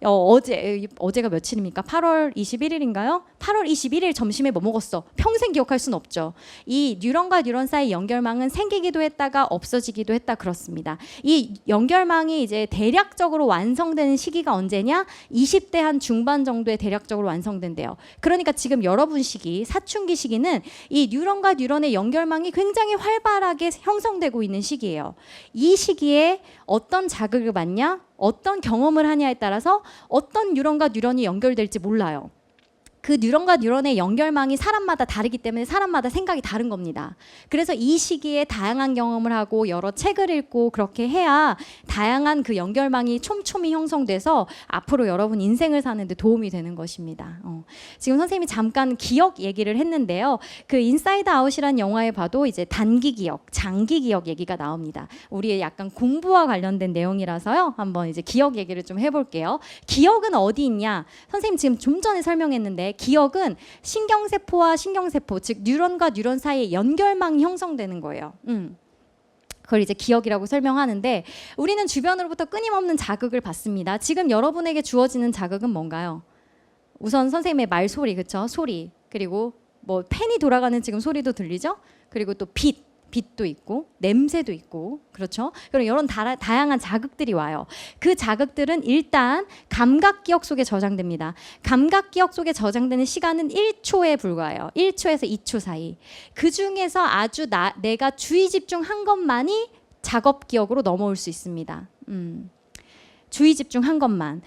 S1: 어제가 며칠입니까? 8월 21일인가요? 8월 21일 점심에 뭐 먹었어? 평생 기억할 수는 없죠. 이 뉴런과 뉴런 사이 연결망은 생기기도 했다가 없어지기도 했다 그렇습니다. 이 연결망이 이제 대략적으로 완성되는 시기가 언제냐? 20대 한 중반 정도에 대략적으로 완성된대요. 그러니까 지금 여러분 시기, 사춘기 시기는 이 뉴런과 뉴런의 연결망이 굉장히 활발하게 형성되고 있는 시기예요. 이 시기에 어떤 자극을 받냐? 어떤 경험을 하냐에 따라서 어떤 뉴런과 뉴런이 연결될지 몰라요. 그 뉴런과 뉴런의 연결망이 사람마다 다르기 때문에 사람마다 생각이 다른 겁니다. 그래서 이 시기에 다양한 경험을 하고 여러 책을 읽고 그렇게 해야 다양한 그 연결망이 촘촘히 형성돼서 앞으로 여러분 인생을 사는 데 도움이 되는 것입니다. 지금 선생님이 잠깐 기억 얘기를 했는데요. 그 인사이드 아웃이라는 영화에 봐도 이제 단기 기억, 장기 기억 얘기가 나옵니다. 우리의 약간 공부와 관련된 내용이라서요. 한번 이제 기억 얘기를 좀 해볼게요. 기억은 어디 있냐? 선생님 지금 좀 전에 설명했는데 기억은 신경세포와 신경세포, 즉 뉴런과 뉴런 사이에 연결망이 형성되는 거예요. 그걸 이제 기억이라고 설명하는데 우리는 주변으로부터 끊임없는 자극을 받습니다. 지금 여러분에게 주어지는 자극은 뭔가요? 우선 선생님의 말소리, 그렇죠? 소리, 그리고 뭐 팬이 돌아가는 지금 소리도 들리죠? 그리고 또 빛도 있고 냄새도 있고 그렇죠? 그럼 이런 다양한 자극들이 와요. 그 자극들은 일단 감각기억 속에 저장됩니다. 감각기억 속에 저장되는 시간은 1초에 불과해요. 1초에서 2초 사이. 그 중에서 아주 내가 주의 집중한 것만이 작업기억으로 넘어올 수 있습니다. 주의 집중한 것만.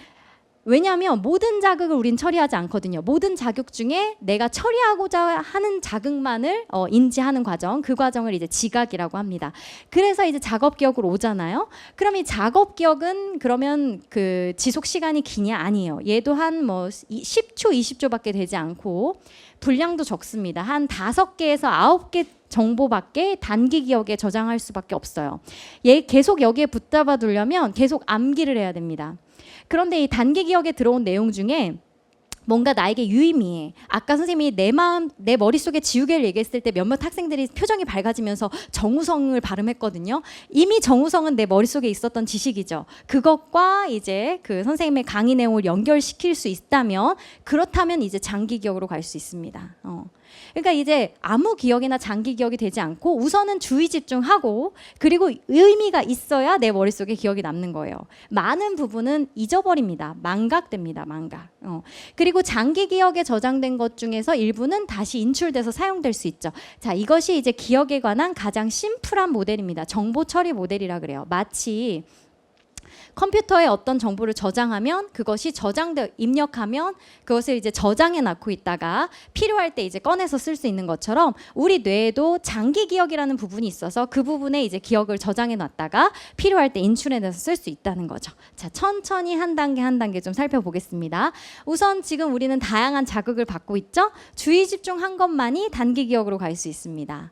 S1: 왜냐하면 모든 자극을 우린 처리하지 않거든요. 모든 자극 중에 내가 처리하고자 하는 자극만을 인지하는 과정, 그 과정을 이제 지각이라고 합니다. 그래서 이제 작업 기억으로 오잖아요. 그럼 이 작업 기억은 그러면 그 지속 시간이 기냐? 아니에요. 얘도 한 뭐 10초, 20초밖에 되지 않고 분량도 적습니다. 한 5개에서 9개 정보밖에 단기 기억에 저장할 수밖에 없어요. 얘 계속 여기에 붙잡아 두려면 계속 암기를 해야 됩니다. 그런데 이 단기 기억에 들어온 내용 중에 뭔가 나에게 유의미해. 아까 선생님이 내 머릿속에 지우개를 얘기했을 때 몇몇 학생들이 표정이 밝아지면서 정우성을 발음했거든요. 이미 정우성은 내 머릿속에 있었던 지식이죠. 그것과 이제 그 선생님의 강의 내용을 연결시킬 수 있다면 그렇다면 이제 장기 기억으로 갈 수 있습니다. 그러니까 이제 아무 기억이나 장기 기억이 되지 않고 우선은 주의 집중하고 그리고 의미가 있어야 내 머릿속에 기억이 남는 거예요. 많은 부분은 잊어버립니다. 망각됩니다. 망각. 그리고 장기 기억에 저장된 것 중에서 일부는 다시 인출돼서 사용될 수 있죠. 자, 이것이 이제 기억에 관한 가장 심플한 모델입니다. 정보 처리 모델이라 그래요. 마치 컴퓨터에 어떤 정보를 저장하면 그것이 입력하면 그것을 이제 저장해 놨고 있다가 필요할 때 이제 꺼내서 쓸 수 있는 것처럼 우리 뇌에도 장기 기억이라는 부분이 있어서 그 부분에 이제 기억을 저장해 놨다가 필요할 때 인출해내서 쓸 수 있다는 거죠. 자, 천천히 한 단계 한 단계 좀 살펴보겠습니다. 우선 지금 우리는 다양한 자극을 받고 있죠. 주의 집중한 것만이 단기 기억으로 갈 수 있습니다.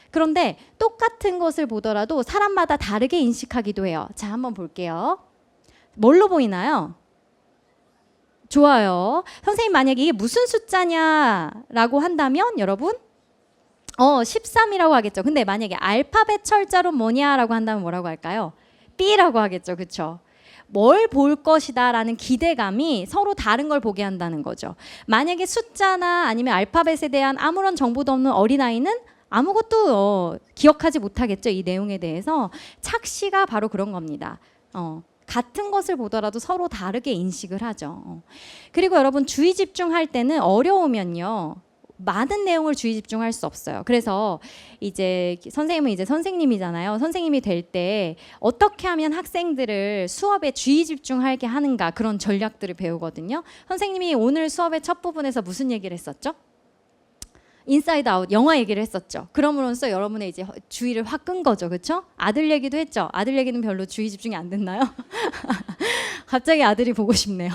S1: 그런데 똑같은 것을 보더라도 사람마다 다르게 인식하기도 해요. 자, 한번 볼게요. 뭘로 보이나요? 좋아요. 선생님 만약에 이게 무슨 숫자냐라고 한다면 여러분 13이라고 하겠죠. 근데 만약에 알파벳 철자로 뭐냐라고 한다면 뭐라고 할까요? B라고 하겠죠. 그렇죠? 뭘 볼 것이다 라는 기대감이 서로 다른 걸 보게 한다는 거죠. 만약에 숫자나 아니면 알파벳에 대한 아무런 정보도 없는 어린아이는 아무것도 기억하지 못하겠죠. 이 내용에 대해서. 착시가 바로 그런 겁니다. 같은 것을 보더라도 서로 다르게 인식을 하죠. 그리고 여러분 주의 집중할 때는 어려우면요. 많은 내용을 주의 집중할 수 없어요. 그래서 이제 선생님은 이제 선생님이잖아요. 선생님이 될 때 어떻게 하면 학생들을 수업에 주의 집중하게 하는가 그런 전략들을 배우거든요. 선생님이 오늘 수업의 첫 부분에서 무슨 얘기를 했었죠? 인사이드 아웃 영화 얘기를 했었죠. 그럼으로써 여러분의 이제 주의를 확 끈 거죠. 그렇죠? 아들 얘기도 했죠. 아들 얘기는 별로 주의 집중이 안 됐나요? 갑자기 아들이 보고 싶네요.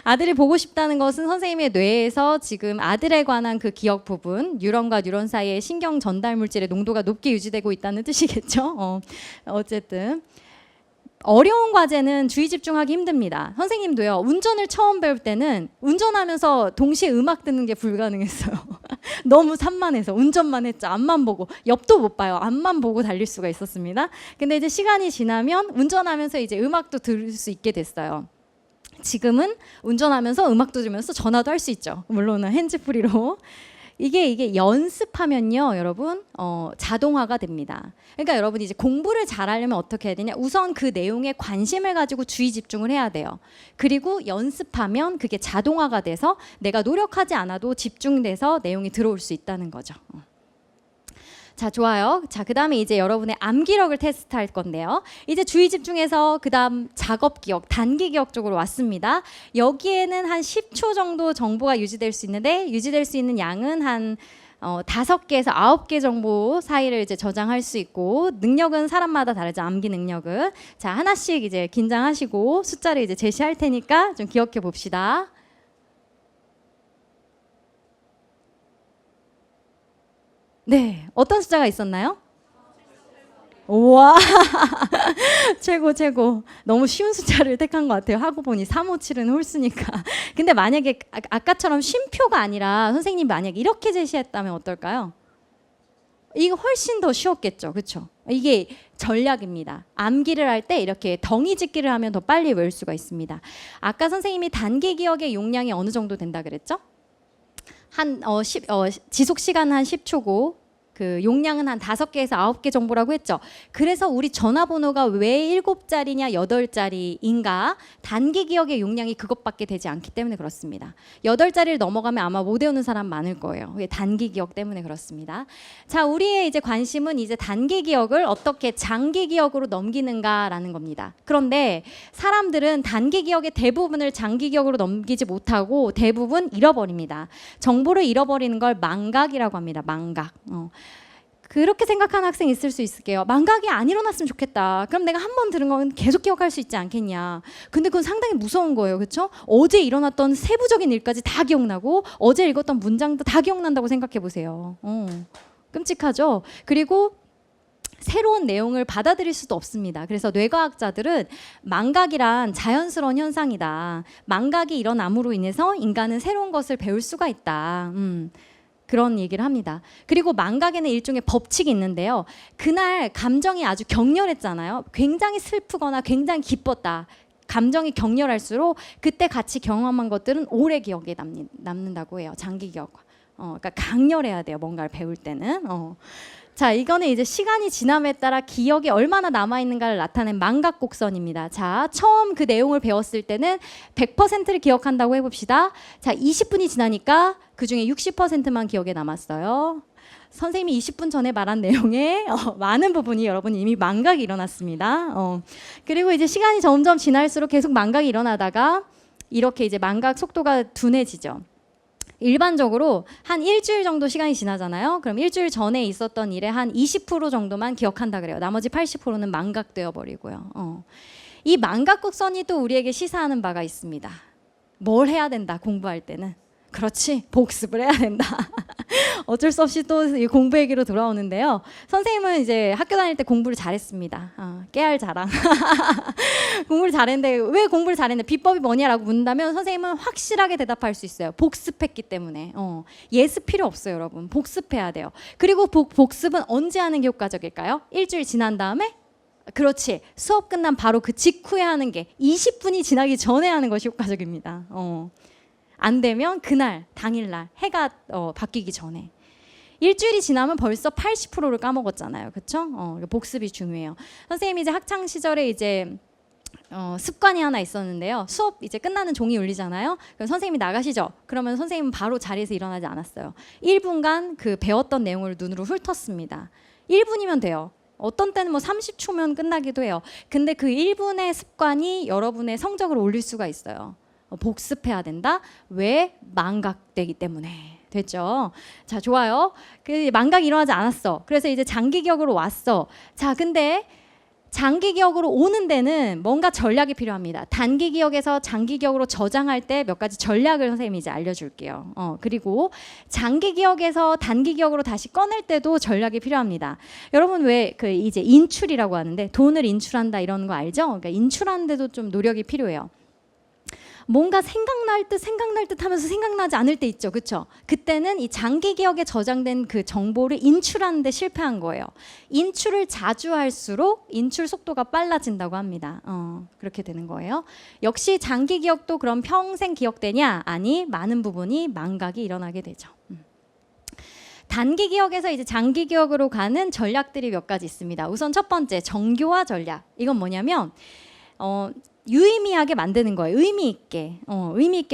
S1: 아들이 보고 싶다는 것은 선생님의 뇌에서 지금 아들에 관한 그 기억 부분, 뉴런과 뉴런 사이의 신경 전달 물질의 농도가 높게 유지되고 있다는 뜻이겠죠. 어쨌든 어려운 과제는 주의 집중하기 힘듭니다. 선생님도요. 운전을 처음 배울 때는 운전하면서 동시에 음악 듣는 게 불가능했어요. 너무 산만해서 운전만 했죠. 앞만 보고 옆도 못 봐요. 앞만 보고 달릴 수가 있었습니다. 근데 이제 시간이 지나면 운전하면서 이제 음악도 들을 수 있게 됐어요. 지금은 운전하면서 음악도 들으면서 전화도 할 수 있죠. 물론은 핸즈프리로. 이게 연습하면요, 여러분 자동화가 됩니다. 그러니까 여러분이 이제 공부를 잘하려면 어떻게 해야 되냐? 우선 그 내용에 관심을 가지고 주의 집중을 해야 돼요. 그리고 연습하면 그게 자동화가 돼서 내가 노력하지 않아도 집중돼서 내용이 들어올 수 있다는 거죠. 자, 좋아요. 자, 그다음에 이제 여러분의 암기력을 테스트할 건데요. 이제 주의 집중해서 그다음 작업 기억, 단기 기억 쪽으로 왔습니다. 여기에는 한 10초 정도 정보가 유지될 수 있는데 유지될 수 있는 양은 한 5개에서 9개 정도 사이를 이제 저장할 수 있고 능력은 사람마다 다르죠. 암기 능력은. 자, 하나씩 이제 긴장하시고 숫자를 이제 제시할 테니까 좀 기억해 봅시다. 네, 어떤 숫자가 있었나요? 우와, 최고 최고. 너무 쉬운 숫자를 택한 것 같아요. 하고 보니 357은 홀수니까. 근데 만약에 아까처럼 쉼표가 아니라 선생님이 만약에 이렇게 제시했다면 어떨까요? 이거 훨씬 더 쉬웠겠죠. 그렇죠? 이게 전략입니다. 암기를 할 때 이렇게 덩이 짓기를 하면 더 빨리 외울 수가 있습니다. 아까 선생님이 단기 기억의 용량이 어느 정도 된다 그랬죠? 지속 시간은 한 10초고 그 용량은 한 5개에서 9개 정도라고 했죠. 그래서 우리 전화번호가 왜 7자리냐 8자리인가? 단기 기억의 용량이 그것밖에 되지 않기 때문에 그렇습니다. 8자리를 넘어가면 아마 못 외우는 사람 많을 거예요. 그게 단기 기억 때문에 그렇습니다. 자, 우리의 이제 관심은 이제 단기 기억을 어떻게 장기 기억으로 넘기는가라는 겁니다. 그런데 사람들은 단기 기억의 대부분을 장기 기억으로 넘기지 못하고 대부분 잃어버립니다. 정보를 잃어버리는 걸 망각이라고 합니다. 망각. 그렇게 생각하는 학생이 있을 수 있을게요. 망각이 안 일어났으면 좋겠다. 그럼 내가 한 번 들은 건 계속 기억할 수 있지 않겠냐. 근데 그건 상당히 무서운 거예요. 그렇죠? 어제 일어났던 세부적인 일까지 다 기억나고 어제 읽었던 문장도 다 기억난다고 생각해 보세요. 끔찍하죠? 그리고 새로운 내용을 받아들일 수도 없습니다. 그래서 뇌과학자들은 망각이란 자연스러운 현상이다. 망각이 일어남으로 인해서 인간은 새로운 것을 배울 수가 있다. 그런 얘기를 합니다. 그리고 망각에는 일종의 법칙이 있는데요. 그날 감정이 아주 격렬했잖아요. 굉장히 슬프거나 굉장히 기뻤다. 감정이 격렬할수록 그때 같이 경험한 것들은 오래 기억에 남는다고 해요. 장기 기억. 그러니까 강렬해야 돼요. 뭔가를 배울 때는. 자, 이거는 이제 시간이 지남에 따라 기억이 얼마나 남아있는가를 나타낸 망각곡선입니다. 자, 처음 그 내용을 배웠을 때는 100%를 기억한다고 해봅시다. 자, 20분이 지나니까 그중에 60%만 기억에 남았어요. 선생님이 20분 전에 말한 내용의 많은 부분이 여러분 이미 망각이 일어났습니다. 그리고 이제 시간이 점점 지날수록 계속 망각이 일어나다가 이렇게 이제 망각 속도가 둔해지죠. 일반적으로 한 일주일 정도 시간이 지나잖아요. 그럼 일주일 전에 있었던 일의 한 20% 정도만 기억한다 그래요. 나머지 80%는 망각되어 버리고요. 이 망각곡선이 또 우리에게 시사하는 바가 있습니다. 뭘 해야 된다, 공부할 때는. 그렇지, 복습을 해야 된다. 어쩔 수 없이 또 공부 얘기로 돌아오는데요. 선생님은 이제 학교 다닐 때 공부를 잘했습니다. 깨알 자랑. 공부를 잘했는데 왜 공부를 잘했는데 비법이 뭐냐라고 묻는다면 선생님은 확실하게 대답할 수 있어요. 복습했기 때문에. 예습 필요 없어요, 여러분. 복습해야 돼요. 그리고 복습은 언제 하는 게 효과적일까요? 일주일 지난 다음에? 그렇지. 수업 끝난 바로 그 직후에 하는 게 20분이 지나기 전에 하는 것이 효과적입니다. 안 되면 그날, 당일날 해가 바뀌기 전에. 일주일이 지나면 벌써 80%를 까먹었잖아요. 그렇죠? 복습이 중요해요. 선생님이 이제 학창 시절에 이제 습관이 하나 있었는데요. 수업 이제 끝나는 종이 울리잖아요. 그럼 선생님이 나가시죠. 그러면 선생님은 바로 자리에서 일어나지 않았어요. 1분간 그 배웠던 내용을 눈으로 훑었습니다. 1분이면 돼요. 어떤 때는 뭐 30초면 끝나기도 해요. 근데 그 1분의 습관이 여러분의 성적을 올릴 수가 있어요. 복습해야 된다. 왜? 망각되기 때문에. 됐죠? 자, 좋아요. 그 망각이 일어나지 않았어. 그래서 이제 장기 기억으로 왔어. 자, 근데 장기 기억으로 오는 데는 뭔가 전략이 필요합니다. 단기 기억에서 장기 기억으로 저장할 때 몇 가지 전략을 선생님이 이제 알려줄게요. 그리고 장기 기억에서 단기 기억으로 다시 꺼낼 때도 전략이 필요합니다. 여러분 왜 그 이제 인출이라고 하는데 돈을 인출한다 이런 거 알죠? 그러니까 인출하는데도 좀 노력이 필요해요. 뭔가 생각날 듯 하면서 생각나지 않을 때 있죠. 그렇죠? 그때는 이 장기 기억에 저장된 그 정보를 인출하는 데 실패한 거예요. 인출을 자주 할수록 인출 속도가 빨라진다고 합니다. 그렇게 되는 거예요. 역시 장기 기억도 그럼 평생 기억되냐? 아니, 많은 부분이 망각이 일어나게 되죠. 단기 기억에서 이제 장기 기억으로 가는 전략들이 몇 가지 있습니다. 우선 첫 번째, 정교화 전략. 이건 뭐냐면 유의미하게 만드는 거예요. 의미 있게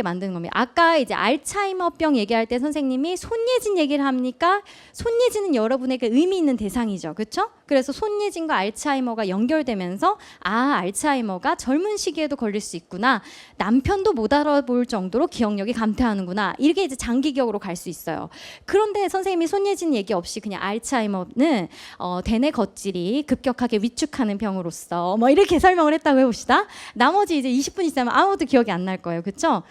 S1: 만드는 겁니다. 아까 이제 알츠하이머병 얘기할 때 선생님이 손예진 얘기를 합니까? 손예진은 여러분에게 의미 있는 대상이죠. 그렇죠? 그래서 손예진과 알츠하이머가 연결되면서 알츠하이머가 젊은 시기에도 걸릴 수 있구나. 남편도 못 알아볼 정도로 기억력이 감퇴하는구나. 이렇게 이제 장기 기억으로 갈 수 있어요. 그런데 선생님이 손예진 얘기 없이 그냥 알츠하이머는 대뇌 겉질이 급격하게 위축하는 병으로서 뭐 이렇게 설명을 했다고 해봅시다. 나머지 이제 20분 있으면 아무것도 기억이 안 날 거예요. 그렇죠?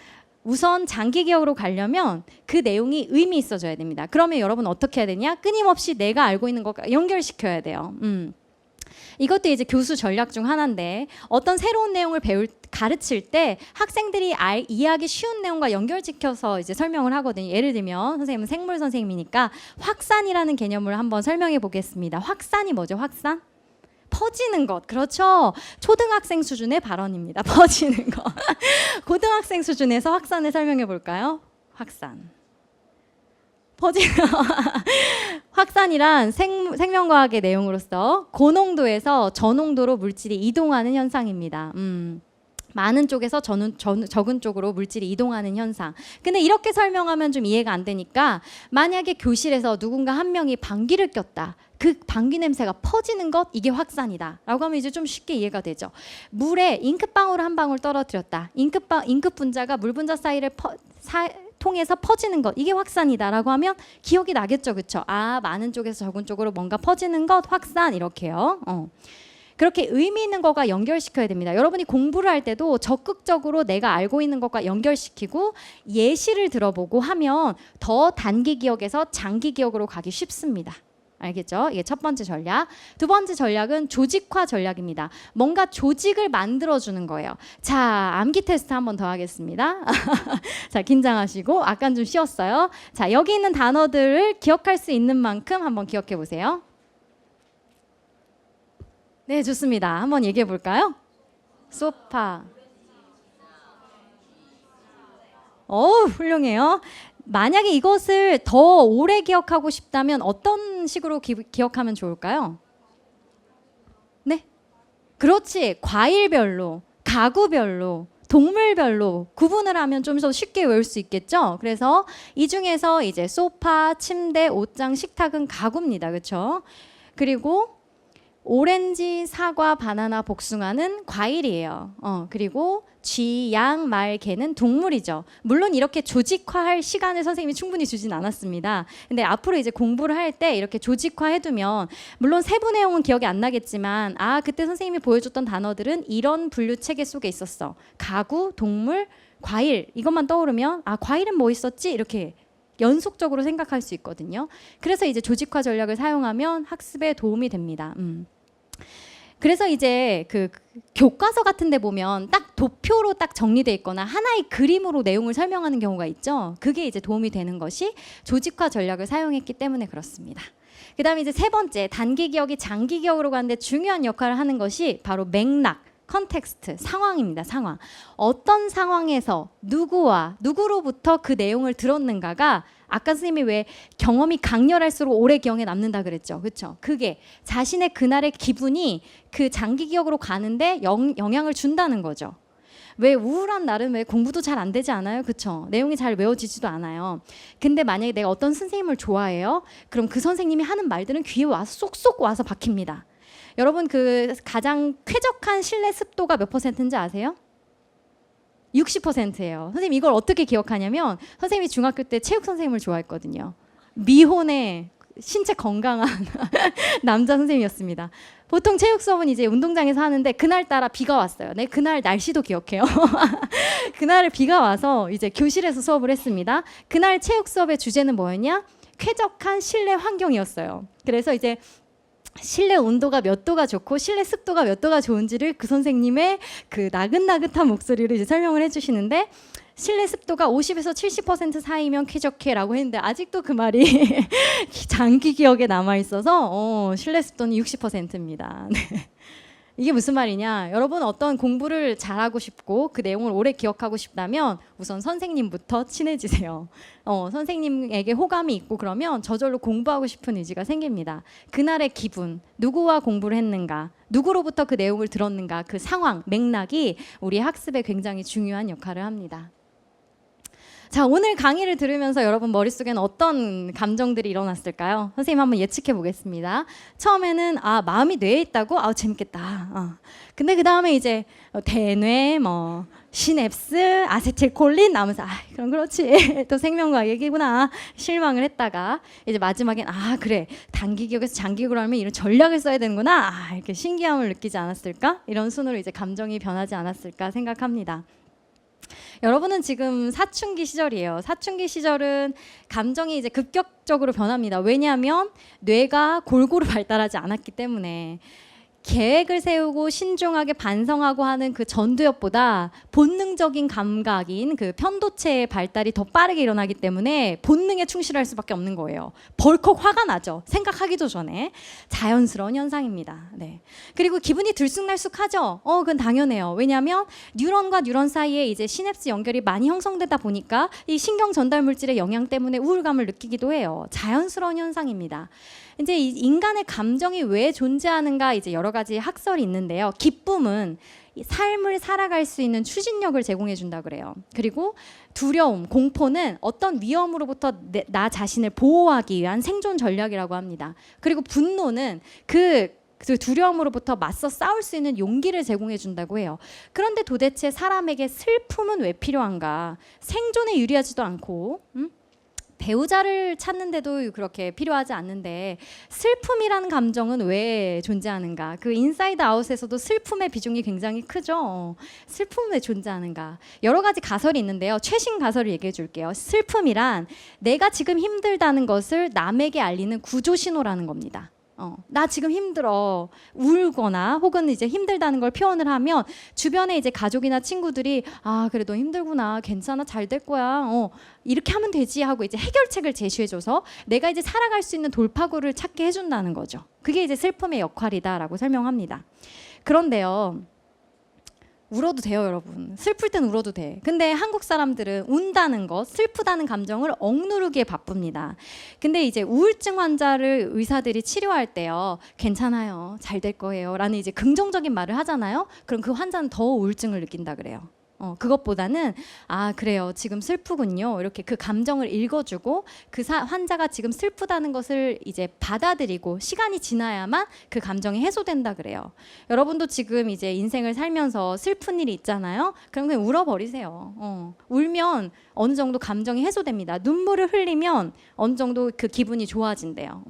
S1: 우선 장기 기억으로 가려면 그 내용이 의미 있어져야 됩니다. 그러면 여러분 어떻게 해야 되냐? 끊임없이 내가 알고 있는 것과 연결시켜야 돼요. 이것도 이제 교수 전략 중 하나인데 어떤 새로운 내용을 가르칠 때 학생들이 이해하기 쉬운 내용과 연결시켜서 이제 설명을 하거든요. 예를 들면 선생님은 생물 선생님이니까 확산이라는 개념을 한번 설명해 보겠습니다. 확산이 뭐죠? 확산? 퍼지는 것. 그렇죠. 초등학생 수준의 발언입니다. 퍼지는 것. 고등학생 수준에서 확산을 설명해 볼까요? 확산. 퍼지는 확산이란 생명과학의 내용으로서 고농도에서 저농도로 물질이 이동하는 현상입니다. 많은 쪽에서 적은 쪽으로 물질이 이동하는 현상. 근데 이렇게 설명하면 좀 이해가 안 되니까 만약에 교실에서 누군가 한 명이 방귀를 꼈다. 그 방귀 냄새가 퍼지는 것, 이게 확산이다 라고 하면 이제 좀 쉽게 이해가 되죠. 물에 잉크방울을 한 방울 떨어뜨렸다. 잉크 분자가 물 분자 사이를 통해서 퍼지는 것, 이게 확산이다 라고 하면 기억이 나겠죠. 그렇죠? 많은 쪽에서 적은 쪽으로 뭔가 퍼지는 것, 확산, 이렇게요. 그렇게 의미 있는 것과 연결시켜야 됩니다. 여러분이 공부를 할 때도 적극적으로 내가 알고 있는 것과 연결시키고 예시를 들어보고 하면 더 단기 기억에서 장기 기억으로 가기 쉽습니다. 알겠죠? 이게 첫 번째 전략. 두 번째 전략은 조직화 전략입니다. 뭔가 조직을 만들어주는 거예요. 자, 암기 테스트 한 번 더 하겠습니다. 자, 긴장하시고. 아까는 좀 쉬웠어요. 자, 여기 있는 단어들을 기억할 수 있는 만큼 한번 기억해 보세요. 네, 좋습니다. 한번 얘기해 볼까요? 소파. 훌륭해요. 만약에 이것을 더 오래 기억하고 싶다면 어떤 식으로 기억하면 좋을까요? 네? 그렇지. 과일별로, 가구별로, 동물별로 구분을 하면 좀 더 쉽게 외울 수 있겠죠? 그래서 이 중에서 이제 소파, 침대, 옷장, 식탁은 가구입니다. 그렇죠? 그리고 오렌지, 사과, 바나나, 복숭아는 과일이에요. 그리고 쥐, 양, 말, 개는 동물이죠. 물론 이렇게 조직화할 시간을 선생님이 충분히 주진 않았습니다. 근데 앞으로 이제 공부를 할 때 이렇게 조직화해두면 물론 세부 내용은 기억이 안 나겠지만 아 그때 선생님이 보여줬던 단어들은 이런 분류 체계 속에 있었어. 가구, 동물, 과일 이것만 떠오르면 아 과일은 뭐 있었지? 이렇게 연속적으로 생각할 수 있거든요. 그래서 이제 조직화 전략을 사용하면 학습에 도움이 됩니다. 그래서 이제 그 교과서 같은 데 보면 딱 도표로 딱 정리되어 있거나 하나의 그림으로 내용을 설명하는 경우가 있죠. 그게 이제 도움이 되는 것이 조직화 전략을 사용했기 때문에 그렇습니다. 그 다음에 이제 세 번째, 단기 기억이 장기 기억으로 가는데 중요한 역할을 하는 것이 바로 맥락, 컨텍스트, 상황입니다. 상황. 어떤 상황에서 누구와 누구로부터 그 내용을 들었는가가 아까 선생님이 왜 경험이 강렬할수록 오래 기억에 남는다 그랬죠. 그렇죠? 그게 자신의 그날의 기분이 그 장기 기억으로 가는데 영향을 준다는 거죠. 왜 우울한 날은 왜 공부도 잘 안 되지 않아요? 그렇죠? 내용이 잘 외워지지도 않아요. 근데 만약에 내가 어떤 선생님을 좋아해요? 그럼 그 선생님이 하는 말들은 귀에 와서 쏙쏙 와서 박힙니다. 여러분 그 가장 쾌적한 실내 습도가 몇 %인지 아세요? 60%예요. 선생님 이걸 어떻게 기억하냐면 선생님이 중학교 때 체육 선생님을 좋아했거든요. 미혼의 신체 건강한 남자 선생님이었습니다. 보통 체육 수업은 이제 운동장에서 하는데 그날따라 비가 왔어요. 네, 그날 날씨도 기억해요. 그날 비가 와서 이제 교실에서 수업을 했습니다. 그날 체육 수업의 주제는 뭐였냐? 쾌적한 실내 환경이었어요. 그래서 이제 실내 온도가 몇 도가 좋고 실내 습도가 몇 도가 좋은지를 그 선생님의 그 나긋나긋한 목소리로 이제 설명을 해주시는데 실내 습도가 50에서 70% 사이면 쾌적해라고 했는데 아직도 그 말이 장기 기억에 남아 있어서 실내 습도는 60%입니다. 네. 이게 무슨 말이냐? 여러분 어떤 공부를 잘하고 싶고 그 내용을 오래 기억하고 싶다면 우선 선생님부터 친해지세요. 선생님에게 호감이 있고 그러면 저절로 공부하고 싶은 의지가 생깁니다. 그날의 기분, 누구와 공부를 했는가, 누구로부터 그 내용을 들었는가, 그 상황, 맥락이 우리 학습에 굉장히 중요한 역할을 합니다. 자, 오늘 강의를 들으면서 여러분 머릿속에는 어떤 감정들이 일어났을까요? 선생님 한번 예측해 보겠습니다. 처음에는 아 마음이 뇌에 있다고? 아 재밌겠다. 근데 그 다음에 이제 대뇌, 뭐 시냅스, 아세틸콜린 나오면서 아 그럼 그렇지 또 생명과학 얘기구나 실망을 했다가 이제 마지막엔 아 그래 단기 기억에서 장기 기억으로 하면 이런 전략을 써야 되는구나 아 이렇게 신기함을 느끼지 않았을까? 이런 순으로 이제 감정이 변하지 않았을까 생각합니다. 여러분은 지금 사춘기 시절이에요. 사춘기 시절은 감정이 이제 급격적으로 변합니다. 왜냐하면 뇌가 골고루 발달하지 않았기 때문에 계획을 세우고 신중하게 반성하고 하는 그 전두엽보다 본능적인 감각인 그 편도체의 발달이 더 빠르게 일어나기 때문에 본능에 충실할 수밖에 없는 거예요. 벌컥 화가 나죠. 생각하기도 전에. 자연스러운 현상입니다. 네. 그리고 기분이 들쑥날쑥하죠. 그건 당연해요. 왜냐하면 뉴런과 뉴런 사이에 이제 시냅스 연결이 많이 형성되다 보니까 이 신경 전달 물질의 영향 때문에 우울감을 느끼기도 해요. 자연스러운 현상입니다. 이제 이 인간의 감정이 왜 존재하는가 이제 여러 가지 학설이 있는데요. 기쁨은 삶을 살아갈 수 있는 추진력을 제공해 준다 그래요. 그리고 두려움, 공포는 어떤 위험으로부터 나 자신을 보호하기 위한 생존 전략이라고 합니다. 그리고 분노는 그 두려움으로부터 맞서 싸울 수 있는 용기를 제공해 준다고 해요. 그런데 도대체 사람에게 슬픔은 왜 필요한가? 생존에 유리하지도 않고 배우자를 찾는데도 그렇게 필요하지 않는데 슬픔이라는 감정은 왜 존재하는가? 그 인사이드 아웃에서도 슬픔의 비중이 굉장히 크죠. 슬픔은 왜 존재하는가? 여러 가지 가설이 있는데요. 최신 가설을 얘기해 줄게요. 슬픔이란 내가 지금 힘들다는 것을 남에게 알리는 구조 신호라는 겁니다. 나 지금 힘들어 울거나 혹은 이제 힘들다는 걸 표현을 하면 주변에 이제 가족이나 친구들이 아 그래 너 힘들구나 괜찮아 잘 될 거야 이렇게 하면 되지 하고 이제 해결책을 제시해줘서 내가 이제 살아갈 수 있는 돌파구를 찾게 해준다는 거죠. 그게 이제 슬픔의 역할이다라고 설명합니다. 그런데요 울어도 돼요, 여러분. 슬플 땐 울어도 돼. 근데 한국 사람들은 운다는 것, 슬프다는 감정을 억누르기에 바쁩니다. 근데 이제 우울증 환자를 의사들이 치료할 때요, 괜찮아요, 잘 될 거예요 라는 이제 긍정적인 말을 하잖아요. 그럼 그 환자는 더 우울증을 느낀다 그래요. 그것보다는 아 그래요, 지금 슬프군요, 이렇게 그 감정을 읽어주고 그 환자가 지금 슬프다는 것을 이제 받아들이고 시간이 지나야만 그 감정이 해소된다 그래요. 여러분도 지금 이제 인생을 살면서 슬픈 일이 있잖아요. 그럼 그냥 울어버리세요. 울면 어느 정도 감정이 해소됩니다. 눈물을 흘리면 어느 정도 그 기분이 좋아진대요.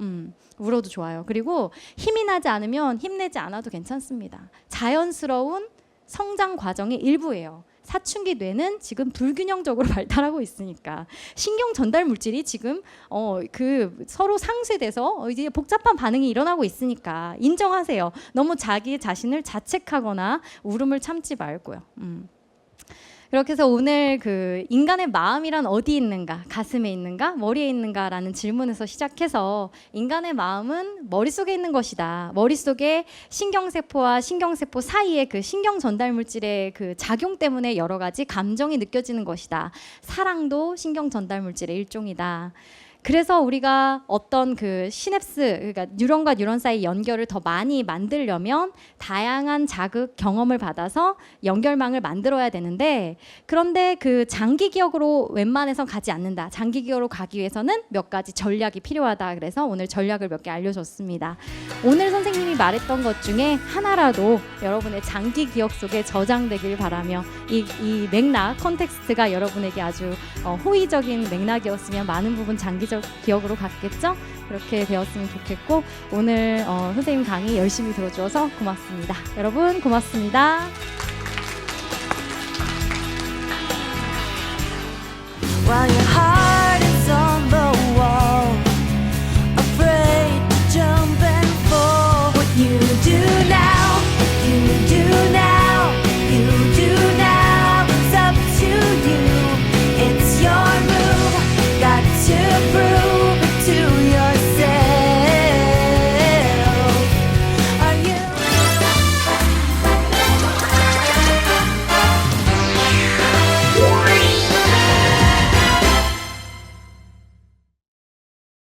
S1: 울어도 좋아요. 그리고 힘이 나지 않으면 힘내지 않아도 괜찮습니다. 자연스러운 성장 과정의 일부예요. 사춘기 뇌는 지금 불균형적으로 발달하고 있으니까 신경 전달 물질이 지금 그 서로 상쇄돼서 이제 복잡한 반응이 일어나고 있으니까 인정하세요. 너무 자기 자신을 자책하거나 울음을 참지 말고요. 그렇게 해서 오늘 그 인간의 마음이란 어디 있는가, 가슴에 있는가, 머리에 있는가라는 질문에서 시작해서 인간의 마음은 머릿속에 있는 것이다. 머릿속에 신경세포와 신경세포 사이에 그 신경 전달 물질의 그 작용 때문에 여러 가지 감정이 느껴지는 것이다. 사랑도 신경 전달 물질의 일종이다. 그래서 우리가 어떤 그 시냅스, 그러니까 뉴런과 뉴런 사이 연결을 더 많이 만들려면 다양한 자극 경험을 받아서 연결망을 만들어야 되는데, 그런데 그 장기 기억으로 웬만해선 가지 않는다. 장기 기억으로 가기 위해서는 몇 가지 전략이 필요하다. 그래서 오늘 전략을 몇 개 알려줬습니다. 오늘 선생님이 말했던 것 중에 하나라도 여러분의 장기 기억 속에 저장되길 바라며 이 맥락, 컨텍스트가 여러분에게 아주 호의적인 맥락이었으면 많은 부분 장기적 기억으로 갔겠죠? 그렇게 되었으면 좋겠고, 오늘 선생님 강의 열심히 들어주셔서 고맙습니다. 여러분 고맙습니다.
S2: While you're